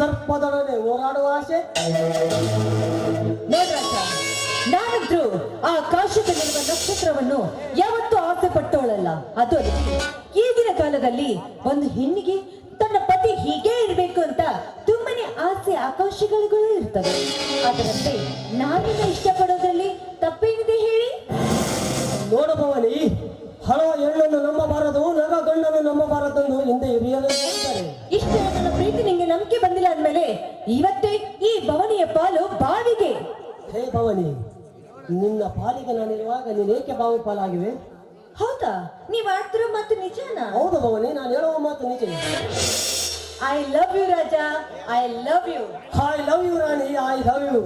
ಸರ್ಪದೊಡನೆ ಹೋರಾಡುವ ಆಸೆ. ನೋಡ್ರಾಜ, ನಾನಂತೂ ಆ ಕಾಶಿಯಲ್ಲಿರುವ ನಕ್ಷತ್ರವನ್ನು ಯಾವತ್ತೂ ಆಸೆ ಪಟ್ಟವಳಲ್ಲ. ಅದು ಈಗಿನ ಕಾಲದಲ್ಲಿ ಒಂದು ಹೆಣ್ಣಿಗೆ ತನ್ನ ಪತಿ ಹೀಗೆ ಇರಬೇಕು ಅಂತ ತುಂಬಾನೇ ಆಸೆ ಆಕಾಂಕ್ಷೆಗಳು ಇರ್ತವೆ. ಅದರಂತೆ ನಾನಿನ್ನ ಇಷ್ಟಪಡೋದ್ರಲ್ಲಿ ತಪ್ಪೇನಿದೆ ಹೇಳಿ? ನೋಡಬವನಿ, ಹಣ ಹೆಣ್ಣನ್ನು ನಂಬಬಾರದು, ನಗ ಗಣ್ಣನ್ನು ನಂಬಬಾರದನ್ನು ಹಿಂದೆ ಹಿರಿಯರು ಹೇಳ್ತಾರೆ. ಇಷ್ಟು ನನ್ನ ಪ್ರೀತಿ ನಿಂಗೆ ನಂಬಿಕೆ ಬಂದಿಲ್ಲ ಅಂದ್ಮೇಲೆ ಇವತ್ತೇ ಈ ಭವನಿಯ ಪಾಲು ಬಾವಿಗೆ. ಹೇ ಭವನಿ, ನಿನ್ನ ಪಾಲಿಗೆ ನಾನಿರುವಾಗ ನೀನೇಕೆ ಬಾವಿ ಪಾಲಾಗಿವೆ? ಹೌದಾ? ನೀವ್ ಆಡ್ತಿರೋ ಮಾತು ನಿಜಾನ? ಹೌದು ಭವನಿ, ನಾನು ಹೇಳುವ ಮಾತು ನಿಜ. I love you Raja, I love you. I love you Rani, I love you.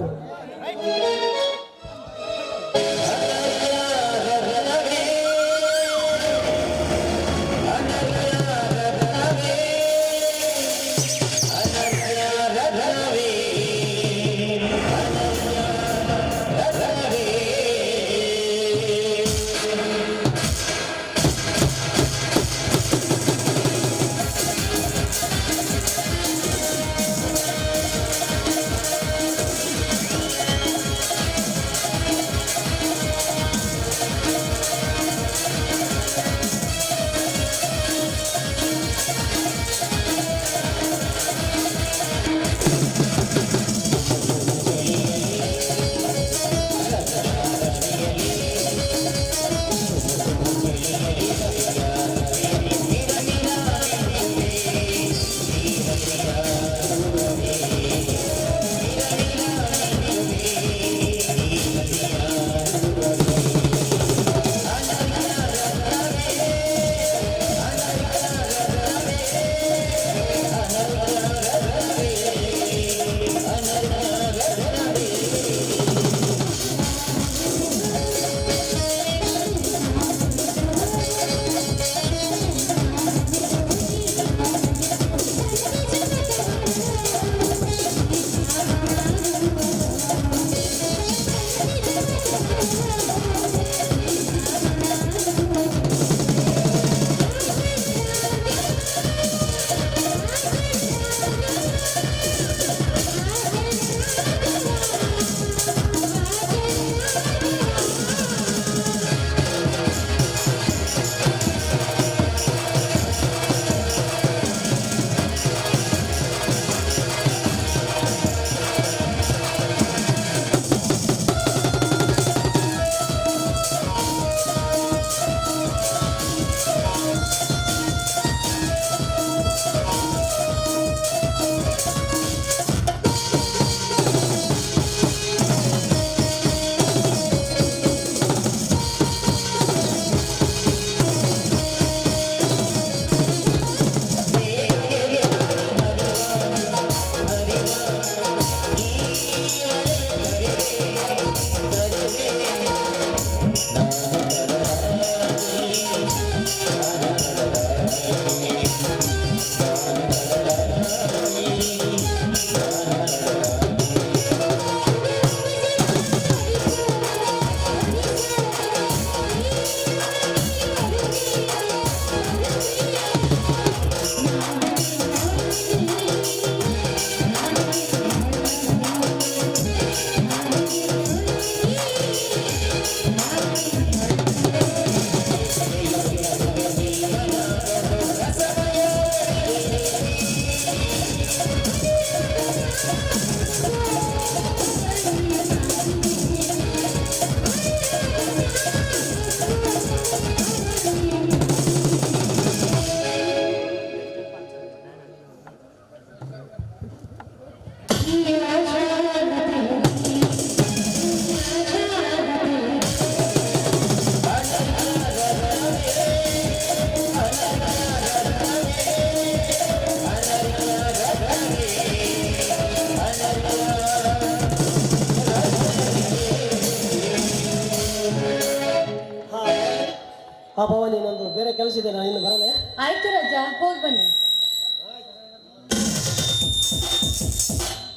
Bhavani, ನಂದು ಬೇರೆ ಕೆಲಸ ಇದೆ, ನಾನು ಇನ್ನು ಬರಲೇ. ಆಯ್ತು ರಾಜ, ಹೋಗಿ ಬನ್ನಿ.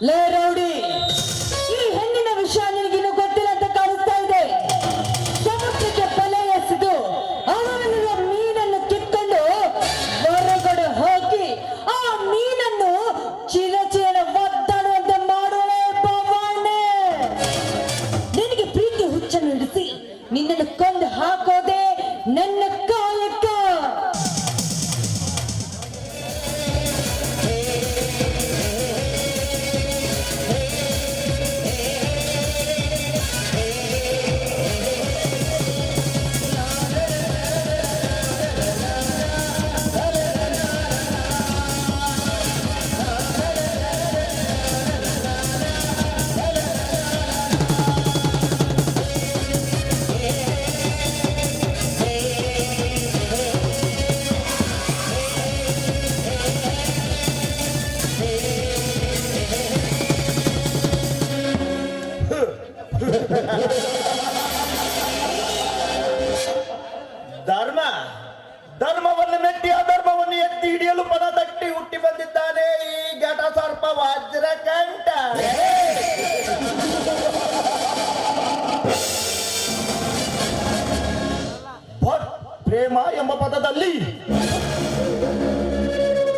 ಲೇ ರೌಡಿ, ಈ ಹೆಣ್ಣಿನ ವಿಷಯ ನಿನಗಿನ್ನು ಗೊತ್ತಿಲ್ಲ ಅಂತ ಕಾಣಿಸ್ತಾ ಇದೆ. ಸಮುದ್ರಕ್ಕೆ ಬಲೆ ಎಸೆದು ಅವನಲ್ಲಿರುವ ಮೀನನ್ನು ಕಿತ್ಕೊಂಡು ಹೊರಗಡೆ ಹಾಕಿ ಆ ಮೀನನ್ನು ಚಿರಚಿರ ಪ್ರೇಮ ಎಂಬ ಪದದಲ್ಲಿ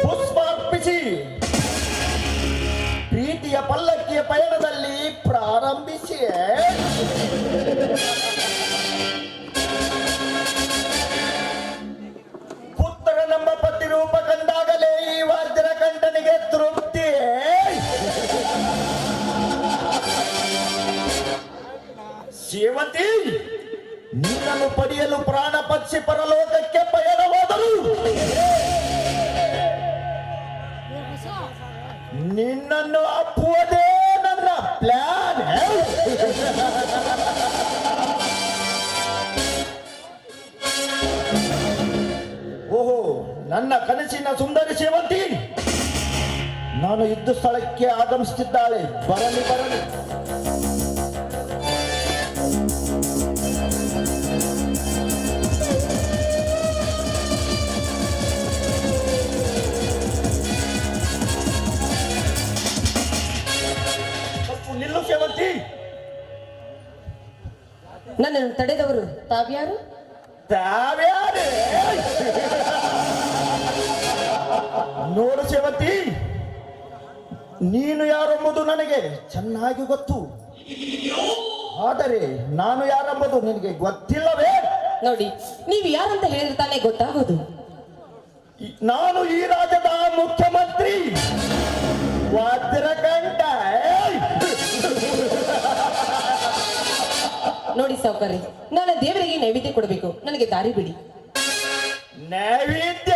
ಪುಷ್ಪ ಅರ್ಪಿಸಿ ಪ್ರೀತಿಯ ಪಲ್ಲಕ್ಕಿಯ ಪಯಣದಲ್ಲಿ ಪ್ರಾರಂಭಿಸಿ ಪುತ್ರನೆಂಬ ಪತಿ ರೂಪ ಕಂಡಾಗಲೇ ಈ ವಜ್ರ ಕಂಠನಿಗೆ ತೃಪ್ತಿ. ಸೇವಂತಿ, ನಿನ್ನನ್ನು ಪಡೆಯಲು ಪ್ರಾಣ ಪಕ್ಷಿ ಪರಲೋಕಕ್ಕೆ ಪಯಣವಾದರು. ನಿನ್ನನ್ನು ಅಪ್ಪುವುದೇ ನನ್ನ ಪ್ಲಾನ್. ಓಹೋ, ನನ್ನ ಕನಸಿನ ಸುಂದರಿ ಸೇವಂತಿ ನಾನು ಯುದ್ಧ ಸ್ಥಳಕ್ಕೆ ಆಗಮಿಸುತ್ತಿದ್ದಾಳೆ. ಬರಲಿ ಬರಲಿ. ನಿಲ್ಲು ಸೇವಂತಿ. ನನ್ನನ್ನು ತಡೆದವರು ತಾವ್ಯಾರು? ತಾವ್ಯಾರೇ? ನೋಡು ಸೇವಂತಿ, ನೀನು ಯಾರೆಂಬುದು ನನಗೆ ಚೆನ್ನಾಗಿ ಗೊತ್ತು. ಆದರೆ ನಾನು ಯಾರೆಂಬುದು ನಿನಗೆ ಗೊತ್ತಿಲ್ಲವೇ? ನೋಡಿ, ನೀವು ಯಾರಂತ ಹೇಳಿದ್ರೆ ತಾನೇ ಗೊತ್ತಾಗೋದು. ನಾನು ಈ ರಾಜ್ಯದ ಮುಖ್ಯಮಂತ್ರಿ ವಜ್ರಕಂಠ. ನೋಡಿ ಸಾವುಕಾರಿ, ನಾನು ದೇವರಿಗೆ ನೈವೇದ್ಯ ಕೊಡಬೇಕು, ನನಗೆ ದಾರಿ ಬಿಡಿ. ನೈವೇದ್ಯ?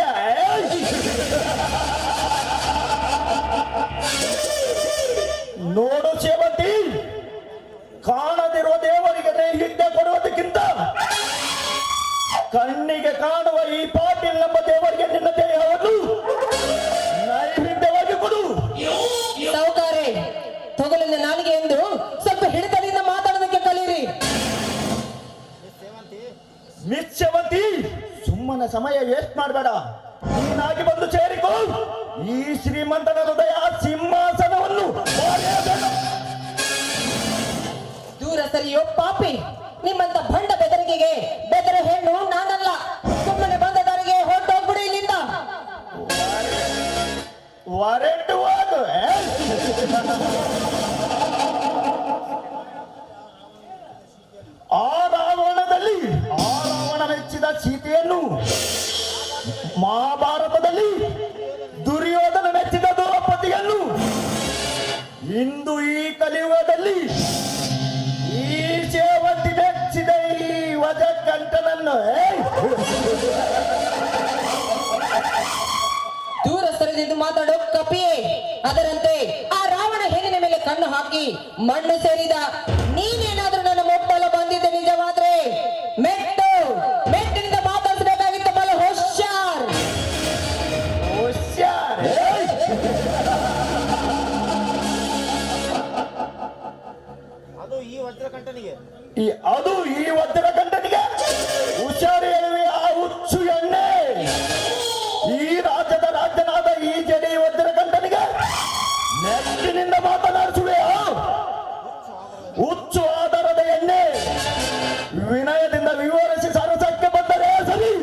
ನೋಡು ಸೇವಂತಿ, ಕಾಣದಿರುವ ದೇವರಿಗೆ ನೈವೇದ್ಯ ಕೊಡುವುದಕ್ಕಿಂತ ಕಣ್ಣಿಗೆ ಕಾಣುವ ಈ ಪಾಟೀಲ್ ನಮ್ಮ ದೇವರಿಗೆ ನಿನ್ನ ದೇಹವನ್ನು ನೈವೇದ್ಯವಾಗಿ ಕೊಡು. ಸಾವುಕಾರೆ, ತೊಗಲಿನ ನಾಲಿಗೆ ಎಂದು ಸ್ವಲ್ಪ ಹಿಡಿತದಿಂದ ಮಾತಾಡೋದಕ್ಕೆ ಕಲೀರಿ. ಮಿಸ್ ಸೇವಂತಿ, ಸುಮ್ಮನೆ ಸಮಯ ವೇಸ್ಟ್ ಮಾಡಬೇಡ. ನೀನಾಗಿ ಬಂದು ಸೇರಿಕೋ. ಈ ಶ್ರೀಮಂತನ ಹೃದಯ ಸಿಂಹಾಸನವನ್ನು ದೂರ ಸರಿಯೋ ಪಾಪಿ. ನಿಮ್ಮಂತ ಭಂಡ ಬೆದರಿಕೆಗೆ ಬೆದರ ಹೆಣ್ಣು ನಾನಲ್ಲ. ಸುಮ್ಮನೆ ಬಂದ ದಾರಿಗೆ ಹೊರಟೋಗ್ಬಿಡಿ ಇಲ್ಲಿಂದ. ಹೊರಟುವಾಗ ಆ ರಾವಣ ಮೆಚ್ಚಿದ ಸೀತೆಯನ್ನು, ಮಹಾಭಾರತದಲ್ಲಿ ದುರ್ಯೋಧನ ಮೆಚ್ಚಿದ ದ್ರೌಪದಿಯನ್ನು, ಇಂದು ಈ ಕಲಿಯುಗದಲ್ಲಿ ಈ ಸೇವಂತಿ ಮೆಚ್ಚಿದ ಈ ವಜ್ರಕಂಠನನ್ನು ದೂರ ಸರಿದಿದ್ದು ಮಾತಾಡೋ ಕಪಿಯೇ. ಅದರಂತೆ ಆ ರಾವಣ ಹೆಣ್ಣಿನ ಮೇಲೆ ಕಣ್ಣು ಹಾಕಿ ಮಣ್ಣು ಸೇರಿದ ನೀನೇನಾದ್ರೂ ನನ್ನ ಮೊಟ್ಟಲು ಬಂದಿದ್ದೆ ನಿಜವಾದ್ರೆ ಮೆಟ್ಟಿನಿಂದ ಮಾತಾಡಿಸಬೇಕಾಗಿತ್ತು. ಬಲ ಹುಷಾರ್. ಅದು ಈ ವಜ್ರಕಂಠನಿಗೆ ಹುಷಾರು ಹೇಳುವೆ. ಆ ಹುಚ್ಚು ಎಣ್ಣೆ ಈ ರಾಜ್ಯದ ರಾಜ್ಯನಾದ ಈ ಜಡಿ ವಜ್ರಕಂಠನಿಗೆ ನೆಚ್ಚಿನಿಂದ ಮಾತನಾಡಿಸುವೆ. ಹುಚ್ಚು ಆಧಾರದ ಎಣ್ಣೆ ವಿನಯದಿಂದ ವಿವರಿಸಿ ಸರಸಕ್ಕೆ ಬಂದರೆ ಸರಿ,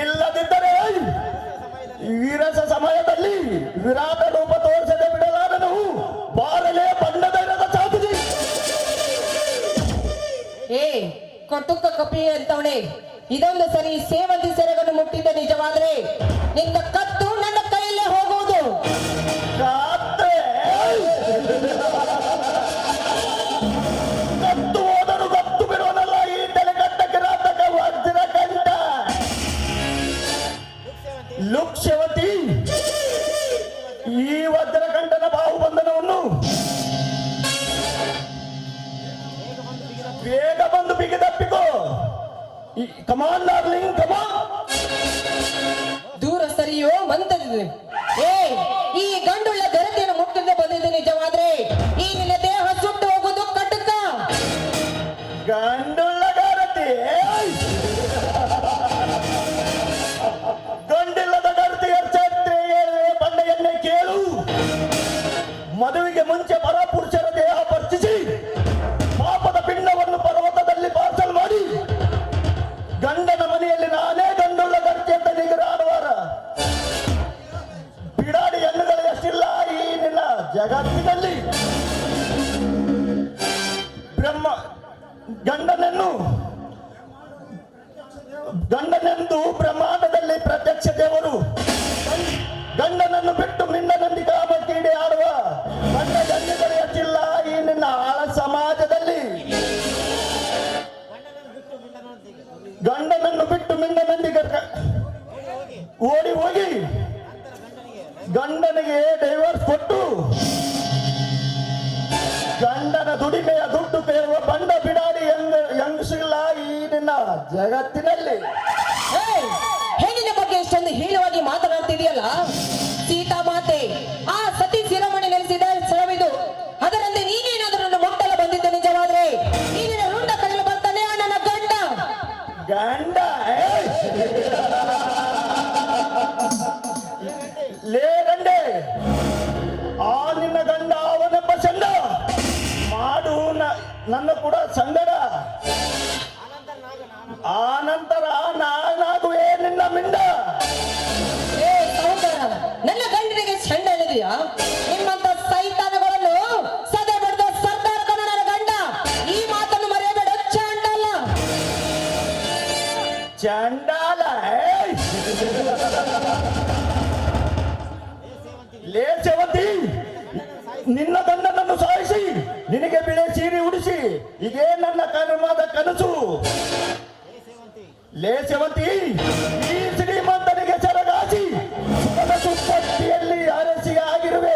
ಇಲ್ಲದಿದ್ದರೆ ವಿರಸ ಸಮಯದಲ್ಲಿ ವಿರಾಟ ರೂಪ ತೋರಿಸದೆ ಬಿಡಲಾರನು. ಬಾರಲೇ ಬಣ್ಣದ ಸಾಧುಜಿ. ಕಟುಕ ಕಪಿ ಅಂತವಣೆ, ಇದೊಂದು ಸರಿ ಸೇವಂತಿ ಸೆರಗನ್ನು ಮುಟ್ಟಿದ್ದ ನಿಜವಾದ್ರೆ ನಿನ್ನ ಕತ್ತು ನನ್ನ ಕೈಯಲ್ಲೇ ಹೋಗುವುದು. ಕತ್ತು ಹೋದನು ಕತ್ತು ಬಿಡುವನಲ್ಲ ಈ ತಲೆಗಟ್ಟ ಕಿರಾತಕ ವಜ್ರಕಂಠ. ಲುಕ್ ಸೇವಂತಿ, ಈ ವಜ್ರಕಂಠನ ಬಾಹುಬಂಧನವನ್ನು ಬೇಗ ಬಂದು ಬಿಗಿದಪ್ಪಿಕೋ. ಕಮಾನ್ ಡಾರ್ಲಿಂಗ್, ಕಮಾನ್. ದೂರ ಸರಿಯೋ ಮಂತದಿದೆ. ಈ ಗಂಡುಳ್ಳ ಗರತಿಯನ್ನು ಮುಟ್ಟಿದ್ದೆ ಬಂದಿದ್ದೆ ನಿಜವಾದ್ರೆ ಈ ನಿನ್ನ ದೇಹ ಸುಟ್ಟು ಹೋಗುವುದು ಕಟುಕ. ಗಂಡುಳ್ಳ ಗರತಿ? ಗಂಡಿಲ್ಲದ ಗರತಿಯ ಛತ್ರೆ ಬಂಡೆಯನ್ನೇ ಕೇಳು. ಮದುವೆಗೆ ಜಗತ್ತಿನಲ್ಲಿ ಬ್ರಹ್ಮ ಗಂಡನೆಂದು ಬ್ರಹ್ಮಾಂಡದಲ್ಲಿ ಪ್ರತ್ಯಕ್ಷ ದೇವರು. ಗಂಡನನ್ನು ಬಿಟ್ಟು ಮಿಂಡನಲ್ಲಿ ಕಾಮಕ್ರೀಡೆ ಆಡುವ ಗಂಡ ಜನ್ಯಗಳು ಹೆಚ್ಚಿಲ್ಲ ಈ ನಿನ್ನ ಆಳ ಸಮಾಜದಲ್ಲಿ. ಗಂಡನನ್ನು ಬಿಟ್ಟು ಮಿಂಡನೊಂದಿಗೆ ಓಡಿ ಹೋಗಿ ಗಂಡನಿಗೆ ಡೈವರ್ಸ್ ಕೊಟ್ಟು ಗಂಡನ ದುಡಿಮೆಯ ದುಡ್ಡು ಪೇರುವ ಬಂಡ ಬಿಡಾಡಿ ಹೆಂಗಸಿಲ್ಲ ಈ ನಿನ್ನ ಜಗತ್ತಿನಲ್ಲಿ. ಹೆಣ್ಣಿನ ಬಗ್ಗೆ ಇಷ್ಟೊಂದು ಹೇಳುವಾಗಿ ಮಾತನಾಡ್ತಿದೆಯಲ್ಲ, ಸೀತಾ ಮಾತೆ ಆ ಸತಿ ಶಿರೋಮಣಿ ನೆಲೆಸಿದ ಸ್ಥಳವಿದು. ಅದರಂತೆ ನೀನೇನಾದರೂ ನನ್ನ ಮೊಟ್ಟಲ ಬಂದಿದ್ದ ನಿಜವಾದ್ರೆ ನೀನಿನ ರುಂಡ ಕರೆಯಲು ಬರ್ತಾನೆ ಆ ನನ್ನ ಗಂಡ. ಗಂಡ ಲೇ ಗಂಡೆ, ಆ ನಿನ್ನ ಗಂಡ ಅವನೆಂಬ ಚಂಡ ಮಾಡು ನನ್ನ ಕೂಡ ಸಂಗಡ. ಆ ನಂತರ ನಾನಾಗುವೆ ನಿನ್ನ ಮಿಂಡ. ಏ ಸಹೋದರ, ನನ್ನ ಗಂಡನಿಗೆ ಚಂಡ ಹೇಳಿದೆಯಾ? ನಿಮ್ಮಂತ ಸೈತಾನಗಳನ್ನು ಸದೆ ಬಡ್ದ ಸರ್ದಾರ ನನ್ನ ಗಂಡ. ಈ ಮಾತನ್ನು ಮರೆಯಬೇಡ. ಚಂಡಲ್ಲ ಚಂಡಾಲ ಲೇ ಸೇವಂತಿ, ನಿನ್ನ ಗಂಡನನ್ನು ಸಾಯಿಸಿ ನಿನಗೆ ಬಿಳೆ ಸೀರೆ ಉಡಿಸಿ ಇದೇ ನನ್ನ ಕರ್ಮದ ಕನಸು. ಲೇ ಸೇವಂತಿ, ಈ ಶ್ರೀಮಂತನಿಗೆ ಸರಗಾಸಿ ಸುಖದ ಸುಪ್ಪತ್ತಿಯಲ್ಲಿ ಅರಸಿ ಆಗಿರುವೆ.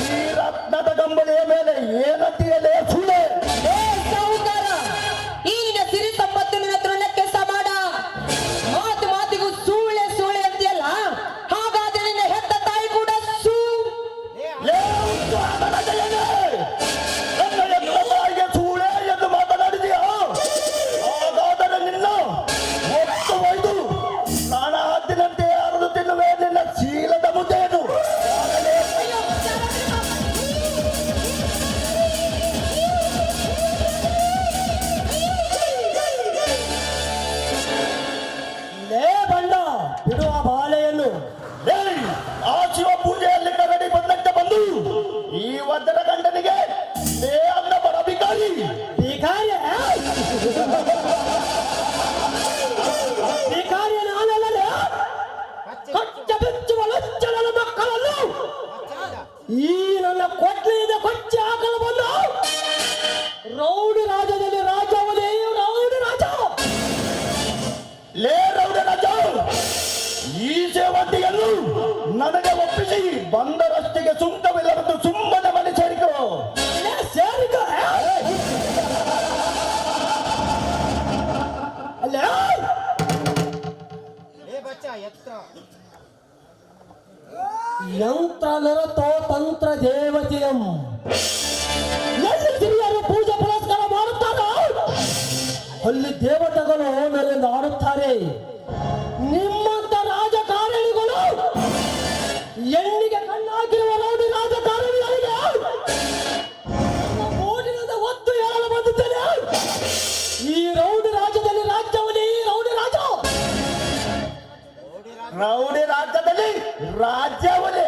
ಈ ರತ್ನದ ಗಂಬಳಿಯ ಮೇಲೆ ಏನಂತೀಯಲೇ ಸುಳ್ಳೆ? ಏ ಸಹೋದರ, ಈ ನಿನ್ನ ಸಿರಿ ಸಂಪತ್ತು ನಿನ್ನ ತೃಣಕ್ಕೆ ಸಮಾನ. ಮಾತು ಮಾತಿಗೂ ಸೂಳೆ ಸೂಳೆ ಅಂತೀಯಲ್ಲ, ಹಾಗಾದ್ರೆ ನಿನ್ನ ಹೆತ್ತ ತಾಯಿ ಕೂಡ ಲೇ ಉದ್ಧಾರಣೆಯೇ, ನನ್ನ ಎತ್ತ ತಾಯಿಗೆ ಸೂಳೆ ಎಂದು ಮಾತನಾಡಿದೆಯಾ? ಹಾಗಾದರೆ ನಿನ್ನ ಒತ್ತು ಒಯ್ದು ನಾನಾ ಹದ್ದಿನಂತೆ ಅರದು ತಿನ್ನುವೆ ನಿನ್ನ ಶೀಲದ ಮುದ್ದೇನು. ಲೇ ಬಂಡ, ಬಿಡುವ ಬಾಲೆಯನ್ನು. ಏಯ್, ಆ ಶಿವ ಪೂಜೆಯಲ್ಲಿ ಕರಡಿ ಬಂದಂತೆ ಬಂದು ಈ ವಜ್ರ ಗಂಡನಿಗೆ ಲೇ ಅನ್ನ ಬರ ಬಿಕಾರಿ. ಭಿಕಾರಿ ಭಿಕಾರಿ ನಾನಲ್ಲ, ಕಚ್ಚ ಬೆಚ್ಚುವ ಲಜ್ಜನ ಮಕ್ಕಳನ್ನು ಈ ನನ್ನ ಕೊಟ್ಲಿಯಿಂದ ಕೊಚ್ಚಿ ಹಾಕಲು ಬಂದು ರೌಡಿ ರಾಜ್ಯದಲ್ಲಿ ರಾಜ್ಯವನೇ ರೌಡಿ ರಾಜ. ಲೇ ರೌಡ ರಾಜ, ಈ ಸೇವಂತಿಯನ್ನು ನನಗೆ ಒಪ್ಪಿಸಿ ಬಂದರಷ್ಟಿಗೆ ಸುಂಕವಿಲ್ಲವೆಂದು ಸುಮ್ಮನೆ ಮನೆ ಸೇರಿಕೋ. ಸೇರಿಕ ಅಲ್ಲ ಯಂತ್ರ ನರತೋ ತಂತ್ರ ದೇವತೆಯಂ. ಎಲ್ಲಿ ಹಿರಿಯರು ಪೂಜೆ ಪುರಸ್ಕಾರ ಮಾಡುತ್ತಾರೋ ಅಲ್ಲಿ ದೇವತೆಗಳು ನನ್ನಿಂದ ಆಡುತ್ತಾರೆ. ನಿಮ್ಮಂತ ರಾಜಕಾರಣಿಗಳು ಎಣ್ಣಿಗೆ ಕಣ್ಣಾಕಿರುವ ರೌಡಿ ರಾಜಕಾರಣಿಗಳಿಗೆ ಓಡಿನಿಂದ ಒತ್ತು ಹೇಳಲು ಬಂದಿದ್ದೇನೆ. ಈ ರೌಡಿ ರಾಜ್ಯದಲ್ಲಿ ರಾಜ್ಯವನೇ ರೌಡಿ ರಾಜ. ರೌಡಿ ರಾಜ್ಯದಲ್ಲಿ ರಾಜ್ಯವೇ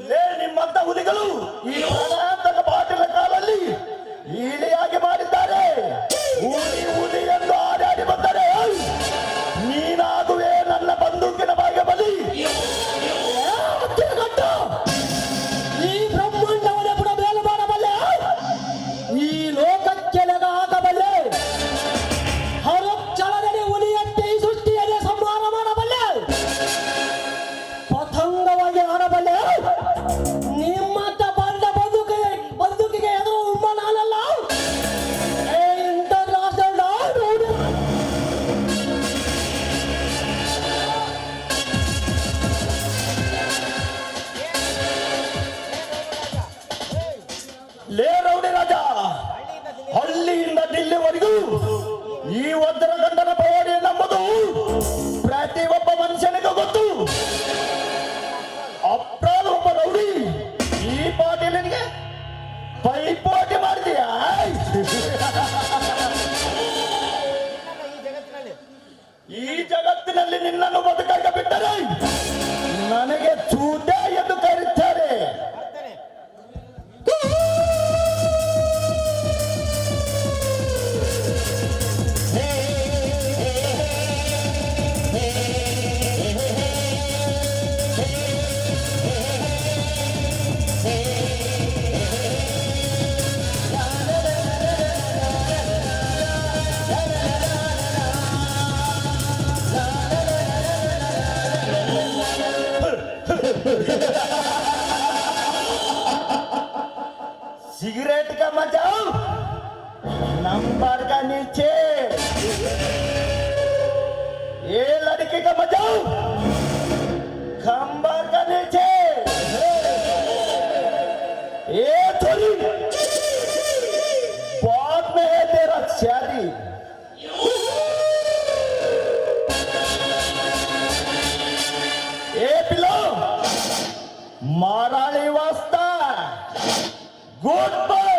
ಲೇ ನಿಮ್ಮಂತ ಹುಲಿಗಳು ಈ ಪ್ರಾಣಾಂತಕ ಬಾಟಿನ ಕಾಲಲ್ಲಿ ಈಳಿಯಾಗಿ ಮಾಡಿದ್ದಾರೆ. ಹುಲಿ ಹುಲಿ ಎಂದು ಆಡಾಡಿ ಬಂದರೆ ನೀನಾಗುವೆ ನನ್ನ ಬಂದೂಕಿನ ಭಾಗ ಬಲಿ. ಈ ಬ್ರಹ್ಮಾಂಡವನ್ನೇ ಕೂಡ ಬೇಲು ಮಾಡಬಲ್ಲೆ, ಈ ಲೋಕಕ್ಕೆ ಲೆಗ ಹಾಕಬಲ್ಲೆ. ಹರಕ್ಷಣದಲ್ಲಿ ಹುಲಿಯ सिगरेट का मजा नंबर का नीचे, ये लड़के का मजा खंबर का नीचे, ये थोड़ी बाद में है तेरा शादी। ए पिलो माराली वास्ता गुड बाय।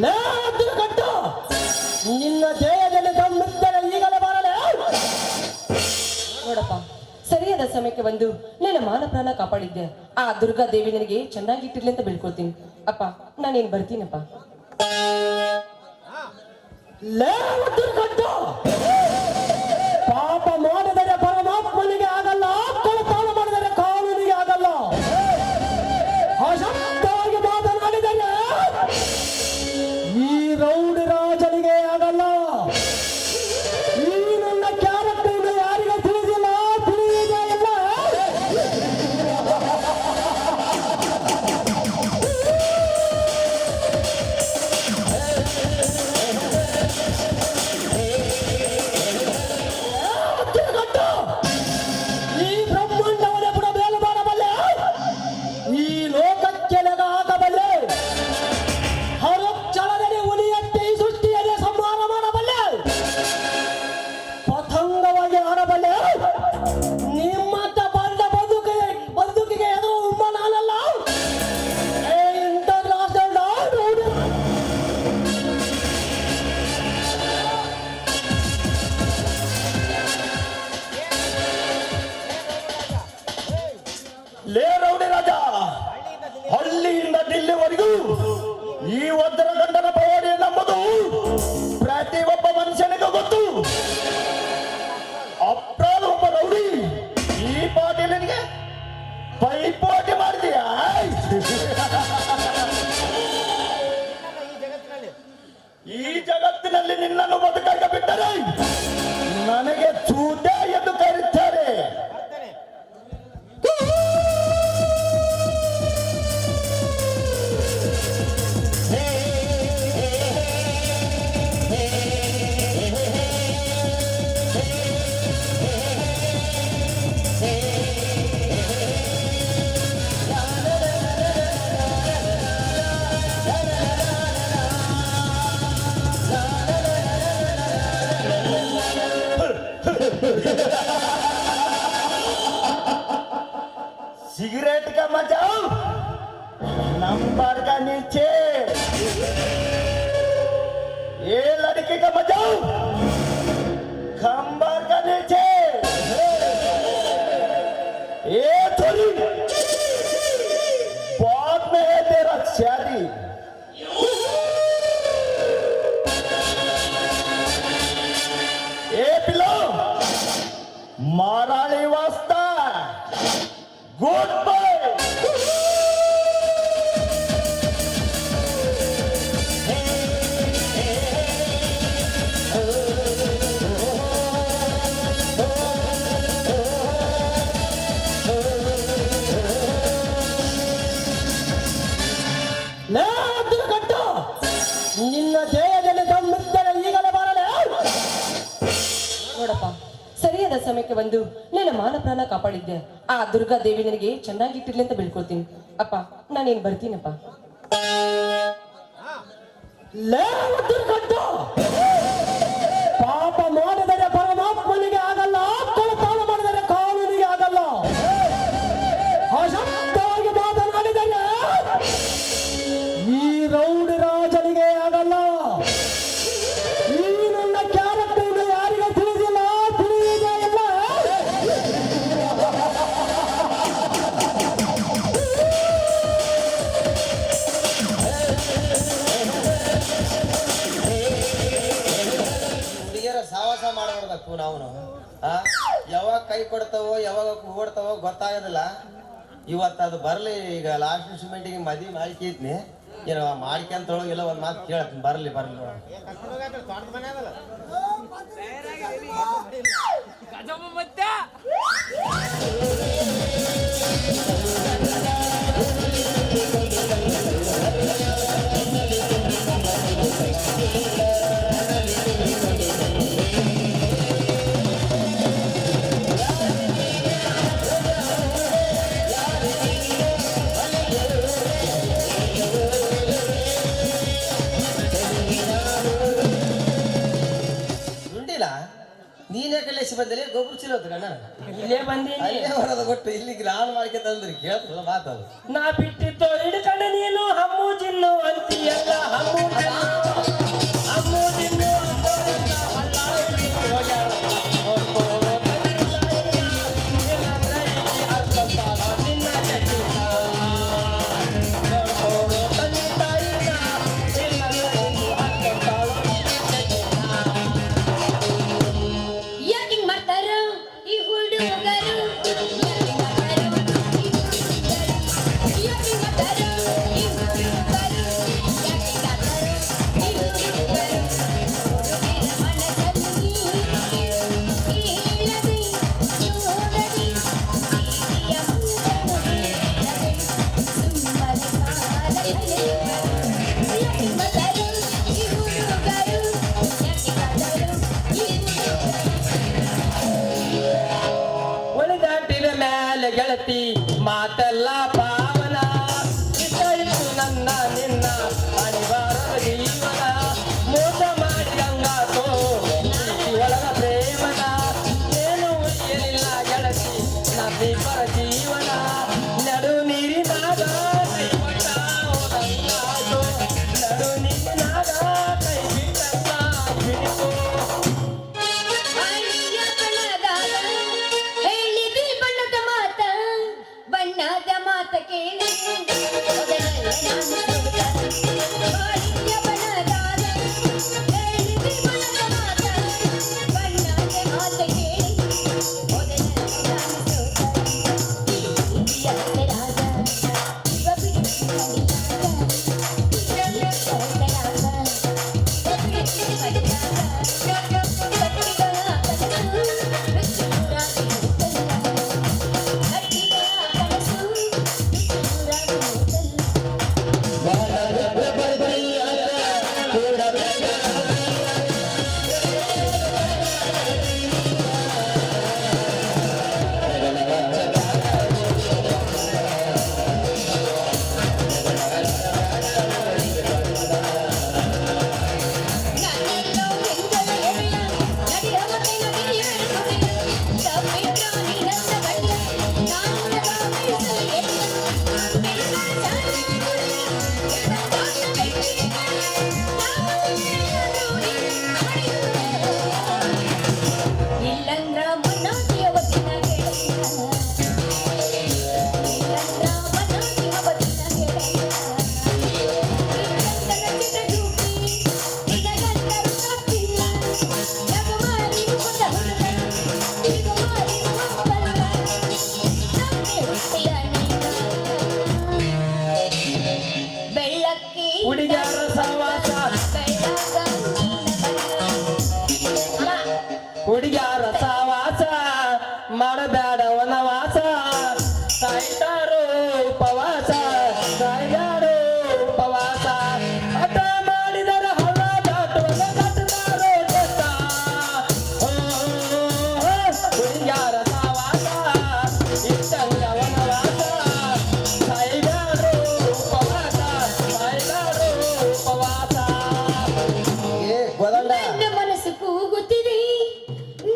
ಲೇ ದುರ್ಗಟ್ಟು, ನಿನ್ನ ದೇಹದಲ್ಲಿ ದಮ್ಮಿದ್ದರೆ ಈಗಲೇ ಬರಲೇ. ನೋಡಪ್ಪ, ಸರಿಯಾದ ಸಮಯಕ್ಕೆ ಬಂದು ನಿನ್ನ ಮಾನ ಪ್ರಾಣ ಕಾಪಾಡಿದ್ದೆ. ಆ ದುರ್ಗಾ ದೇವಿ ನನಗೆ ಚೆನ್ನಾಗಿಟ್ಟಿರ್ಲಿ ಅಂತ ಬೇಡ್ಕೊಳ್ತೀನಿ. ಅಪ್ಪ, ನಾನೇನ್ ಬರ್ತೀನಪ್ಪ. ಲೇ ದುರ್ಗಟ್ಟು, ಪಾಪ ಮಾಡಿದರೆ ಪರಮಾತ್ಮನಿಗೆ ಆಗಲ್ಲ, ಕೊಳಪಾನ ಮಾಡಿದರೆ ಕಾನೂನಿಗೆ ಆಗಲ್ಲ. ಅಶಕ್ತವಾಗಿ ಮಾತನಾಡಿದರೆ ಈ ರೌಡಿ ರಾಜನಿಗೆ ಆಗಲ್ಲ. ಈ ನನ್ನ ಕ್ಯಾರೆಕ್ಟರ್ ಯಾರಿಗೆ ತಿಳಿದಿಲ್ಲ, ತಿಳಿಯುವುದೇ ಇಲ್ಲ. ತಿರುಗಟ್ಟು, ಈ ಬ್ರಹ್ಮಾಂಡವನ್ನೇ ಕೂಡ ಮೇಲು ಮಾಡಬಲ್ಲೆ, ಈ ಲೋಕಕ್ಕೆ ಲೆಗ ಹಾಕಬಲ್ಲೆ, ಹರಕ್ಷಣದಲ್ಲಿ ಹುಲಿಯಂತೆ ಈ ಸೃಷ್ಟಿಯಲ್ಲಿ ಸಂಹಾರ ಮಾಡಬಲ್ಲೆ, ಪತಂಗವಾಗಿ ಆಡಬಲ್ಲೆ. ನಿಮ್ಮಂತ ಬಂದೂಕಿಗೆ ಎದುರು ಉಮ್ಮ ನಾನಲ್ಲ. International rowdy. ಲೇ ರೌಡಿ ರಾಜ, ಹಳ್ಳಿಯಿಂದ ದಿಲ್ಲಿವರೆಗೂ ಈ ಒದ್ದರ ಗಂಡನ ಪವಾಡಿ ನಂಬುದು ಪ್ರತಿಯೊಬ್ಬ ಮನುಷ್ಯನಿಗೂ ಗೊತ್ತು. ಅಪ್ರಾಲ್ ಒಬ್ಬ ರೌಡಿ ಈ ಪಾಟೀಲನಿಗೆ ಪೈಪೋಟಿ ಮಾಡಿದೀಯಾ? ಈ ಜಗತ್ತಿನಲ್ಲಿ ನಿನ್ನನ್ನು ಬದುಕಾಗ ಬಿಟ್ಟರೆ ನನಗೆ ಚೂಟ ಎಂದು ಕರೆಯುತ್ತಾರೆ. सिगरेट का मजा नंबर का नीचे, ये लड़के का मजा खंबर का नीचे, ये थोड़ी बाद में है तेरा शादी। ए पिलो माराली वास्ता गुड बाय। ಲೇ ದುರ್ಗಟ್ಟು, ನಿನ್ನ ದೇಹದಲ್ಲಿ ದಮ್ಮಿದ್ದರೆ ಈಗಲೇ ಬರಲೇ. ನೋಡಪ್ಪ, ಸರಿಯಾದ ಸಮಯಕ್ಕೆ ಬಂದು ನಿನ್ನ ಮಾನ ಪ್ರಾಣ ಕಾಪಾಡಿದ್ದೆ. ಆ ದುರ್ಗಾ ದೇವಿ ನನಗೆ ಚೆನ್ನಾಗಿಟ್ಟಿರ್ಲಿ ಅಂತ ಬೇಡ್ಕೊಳ್ತೀನಿ. ಅಪ್ಪ, ನಾನೇನ್ ಬರ್ತೀನಪ್ಪ. ಲೇ ದುರ್ಗಟ್ಟು, ಪಾಪ ಮಾಡಿದರೆ ಪರಮಾತ್ಮನಿಗೆ ಆಗಲ್ಲ, ಕೊಳಪಾನ ಮಾಡಿದರೆ ಕಾನೂನಿಗೆ ಆಗಲ್ಲ. ಅಶಕ್ತವಾಗಿ ಮಾತನಾಡಿದರೆ ಈ ರೌಡಿ ರಾಜನಿಗೆ ಆಗಲ್ಲ. ಈ ನನ್ನ ಕ್ಯಾರೆಕ್ಟರ್ ಯಾರಿಗೆ ತಿಳಿದಿಲ್ಲ, ತಿಳಿಯುವುದೇ ಇಲ್ಲ. ಹುಡುಗಿಯರ ಸಾವಾಸ ಮಾಡಬಾರ್ದಕ್ಕು ನಾವು ಆ, ಯಾವಾಗ ಕೈ ಕೊಡ್ತಾವೋ ಯಾವಾಗ ಓಡ್ತಾವೋ ಗೊತ್ತಾಗೋದಿಲ್ಲ. ಇವತ್ತು ಅದು ಬರಲಿ. ಈಗ ಲಾಸ್ಟ್ ಸಿಮೆಂಟಿಗೆ ಮದ್ವಿ ಮಾಡ್ಕೈತ್ನಿ, ಏನೋ ಮಾಡ್ಕೊಂತೊಳಗಿಲ್ಲ ಒಂದು ಮಾತು ಕೇಳ್ತೀನಿ. ಬರಲಿ ನೋಡ. ನುಂಡಿಲ್ಲ ನೀನೇ ಕಲೇಶಿ ಬಂದಲ್ಲಿ ಗೊಬ್ಬರ ಚೀಲೋದು ಕಣ್ಣ ಇಲ್ಲೇ ಬಂದೀನಿ. ಅಲ್ಲೇ ಬರೋದು ಕೊಟ್ಟು ಇಲ್ಲಿಗೆ ನಾನು ಮಾಡ್ಕೊಂತಂದ್ರಿ ಕೇಳ್ತಲ್ಲ ಮಾತದು. ನಾ ಬಿಟ್ಟಿದ್ದು ಹಿಡ್ಕೊಂಡು ನೀನು ಹಮ್ಮು ಜಿನ್ನು ಅಂತೀಯಲ್ಲ. ಹಮ್ಮು ಜಿನ್ನು ಅಂಬೋದನ್ನ ಹಲ್ಲಾಡಿ ಹೋಗ್ಯಾರ. ನೋಡ್ಕೊಳ್ಳೋ ಕಣ್ಣಿಲ್ಲ ಇಲ್ಲಂದ್ರೆ ಈ ಅರ್ಥ ಸಾಲ ನಿನ್ನ ಜಟಿಲ. ನೋಡ್ಕೊಳ್ಳೋ ಕಣ್ಣಿಲ್ಲ ಇಲ್ಲಂದ್ರೆ ಈ ಅರ್ಥ ಸಾಲ ನಿನ್ನ ಜಟಿಲ. ಯಾಕಿಂಗ್ ಮಾಡ್ತಾರ ಈ ಹುಡುಗರು? ಒಳಿದಾಟಿದ ಮೇಲೆ ಗೆಳತಿ ಮಾತೆಲ್ಲ ಪಾವನ. ಇಷ್ಟ ಇತ್ತು ನನ್ನ ನಿನ್ನ ಅನಿವಾರ್ಯ ಜೀವನ. ಮೋಸ ಮಾಡಿದಂಗಾತೋ ಪ್ರೀತಿ ಒಳಗ ಪ್ರೇಮನ. ಏನು ಉಳಿಯಲಿಲ್ಲ ಗೆಳತಿ ನಮ್ಮಿಬ್ಬರ ಜೀವನ. ನಡು ನೀರಿನಾಗ ಕೈ ಬಿಟ್ಟ ಹೋದಂಗಾಯ್ತು. ನಡು ನೀರಿನಾಗ ಕೈ ಬಿಟ್ಟ ಬಿಡಿತು. ಹೇಳಿದಿ ಬಣ್ಣದ ಮಾತ ಕೇಳಿ ಮೊದಲೆಲ್ಲ ನಾನು ಸೋತ. ಬಾಳಿಯ ಬಣ್ಣದಾದ ಹೇಳಿದಿ ಬಣ್ಣದ ಮಾತ ಕೇಳಿ ಮೊದಲೆಲ್ಲ ನಾನು ಸೋತ. ಪ್ರೀತಿಯ ಹೆಸರಾದ ಇವ ಪ್ರೀತಿ ಕಡಿಯಾದ. ಪ್ರೀತಿಯ ಹೆಸರಾದ ಇವ ಪ್ರೀತಿ ಕಡಿಯಾದ. ಕಟ್ಟಿಗಳ ಕನಸು ರುಚಿ ನೂರಾಗಿ ಹುಡುಗ್ಯಾರ ಸಹವಾಸ ಹುಡುಗ್ಯಾರ ಸಹವಾಸ ಮಾಡಬೇಡ ವನವಾಸ. ಸಾಯ್ತಾರೋ ಉಪವಾಸ ಸಾಯ್ಯಾರೋ ಉಪವಾಸ. ಹಠ ಮಾಡಿದರ ಹಲ ದಾಟುವ ಕಟ್ಟದಾರೋ ಕೆಟ್ಟ. ಹುಡುಗ್ಯಾರ ಸಹವಾಸ ಇಟ್ಟಂಗ ವನವಾಸ. ಸಾಯ್ಯಾರೋ ಉಪವಾಸ ಸಾಯ್ಯಾರೋ ಉಪವಾಸ. ಏ ಗೋದಂಡ ನನ್ನ ಮನಸ್ಸು ಕೂಗುತ್ತಿದೆ,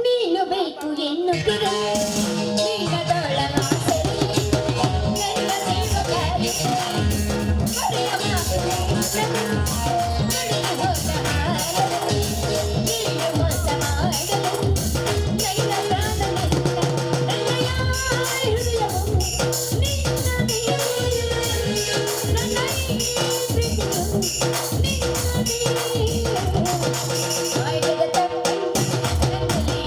ನೀನು ಬೇಕು ಎನ್ನುತ್ತಿದೆ. ನಿನ್ನದೊಳ ಆಸೆಯಲ್ಲಿ ನನ್ನ ಸೇವಕಾರಿಕೆ. ಬರೆಯ ಮಾತು ನಡೆದು ಹೋದ ಹಾಡಲು, ನೀನು ಮೋಸ ಮಾಡಲು ನನ್ನ ಪ್ರಾಣವಿಲ್ಲ. ನನ್ನಯ ಹೃದಯವು ನಿನ್ನದೇ. ನನ್ನ ಈ ಪ್ರೀತಿಯು ನಿನ್ನದೇ. ಮಾಡಿದ ತಪ್ಪು ನನ್ನಲ್ಲಿ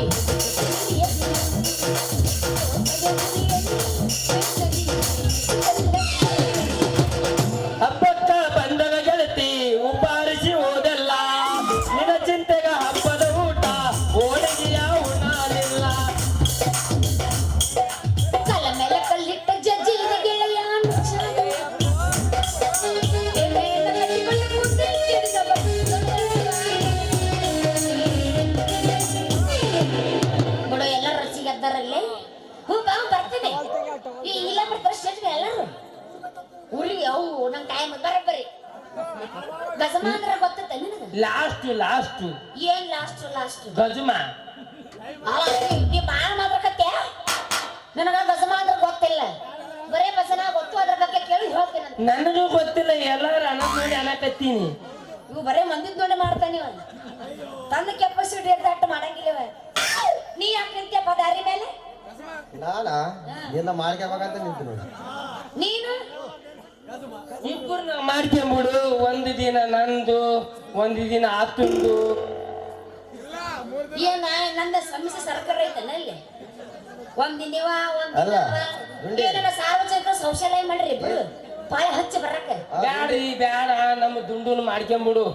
ಲಾಸ್ಟ್ ಏನ್ ಲಾಸ್ಟ್ ಗಜಮ ನೀ ಬಾಳ ಮಾತಾಡಕತ್ಯ ನನಗ ಗಜಮ ಅಂದ್ರೆ ಗೊತ್ತಿಲ್ಲ ಬರೇ ಬಸನ ಗೊತ್ತು ಅದ್ರ ಬಗ್ಗೆ ಕೇಳಿ ಹೇಳ್ತೀನಿ ನನಗೂ ಗೊತ್ತಿಲ್ಲ ಎಲ್ಲಾರು ಅನ್ನ ನೋಡಿ ಅನ್ನಕತ್ತೀನಿ ಇವು ಬರೇ ಮಂದಿದ್ ನೋಡಿ ಮಾಡ್ತಾನೆ ಇವ ತನ್ನ ಕೆಪಾಸಿಟಿ ಇರ್ದ ಅಟ್ಟು ಮಾಡಂಗಿಲ್ಲ ಇವ. ನೀ ಯಾಕೆ ನಿಂತ್ಯಪ್ಪ ದಾರಿ ಮೇಲೆ ನಾನಾ ನಿನ್ನ ಮಾಡ್ಕೋಬೇಕಂತ ನಿಂತು ನೋಡಿ ನೀನು ಇಬ್ಬರು ಮಾಡ್ಕೊಂಬಿಡು ಒಂದು ದಿನ ನಂದು ಒಂದು ದಿನ ಆತುಂದು ಏನ ನಂದ ಸಮಸ್ಯೆ ಸರ್ಕಾರ ಐತನ ಅಲ್ಲಿ ಒಂದಿನ ನೀವ ಅಲ್ಲ, ರುಂಡಿ. ಒಂದಿನ ಸಾರ್ವಜನಿಕರು ಶೌಚಾಲಯ ಮಾಡ್ರಿ ಇಬ್ರು ಪಾಯ ಹಚ್ಚಿ ಬರಕ ಬ್ಯಾಡ್ರಿ ಬ್ಯಾಡ ನಮ್ಮ ದುಂಡುನು ಮಾಡ್ಕೊಂಬಿಡು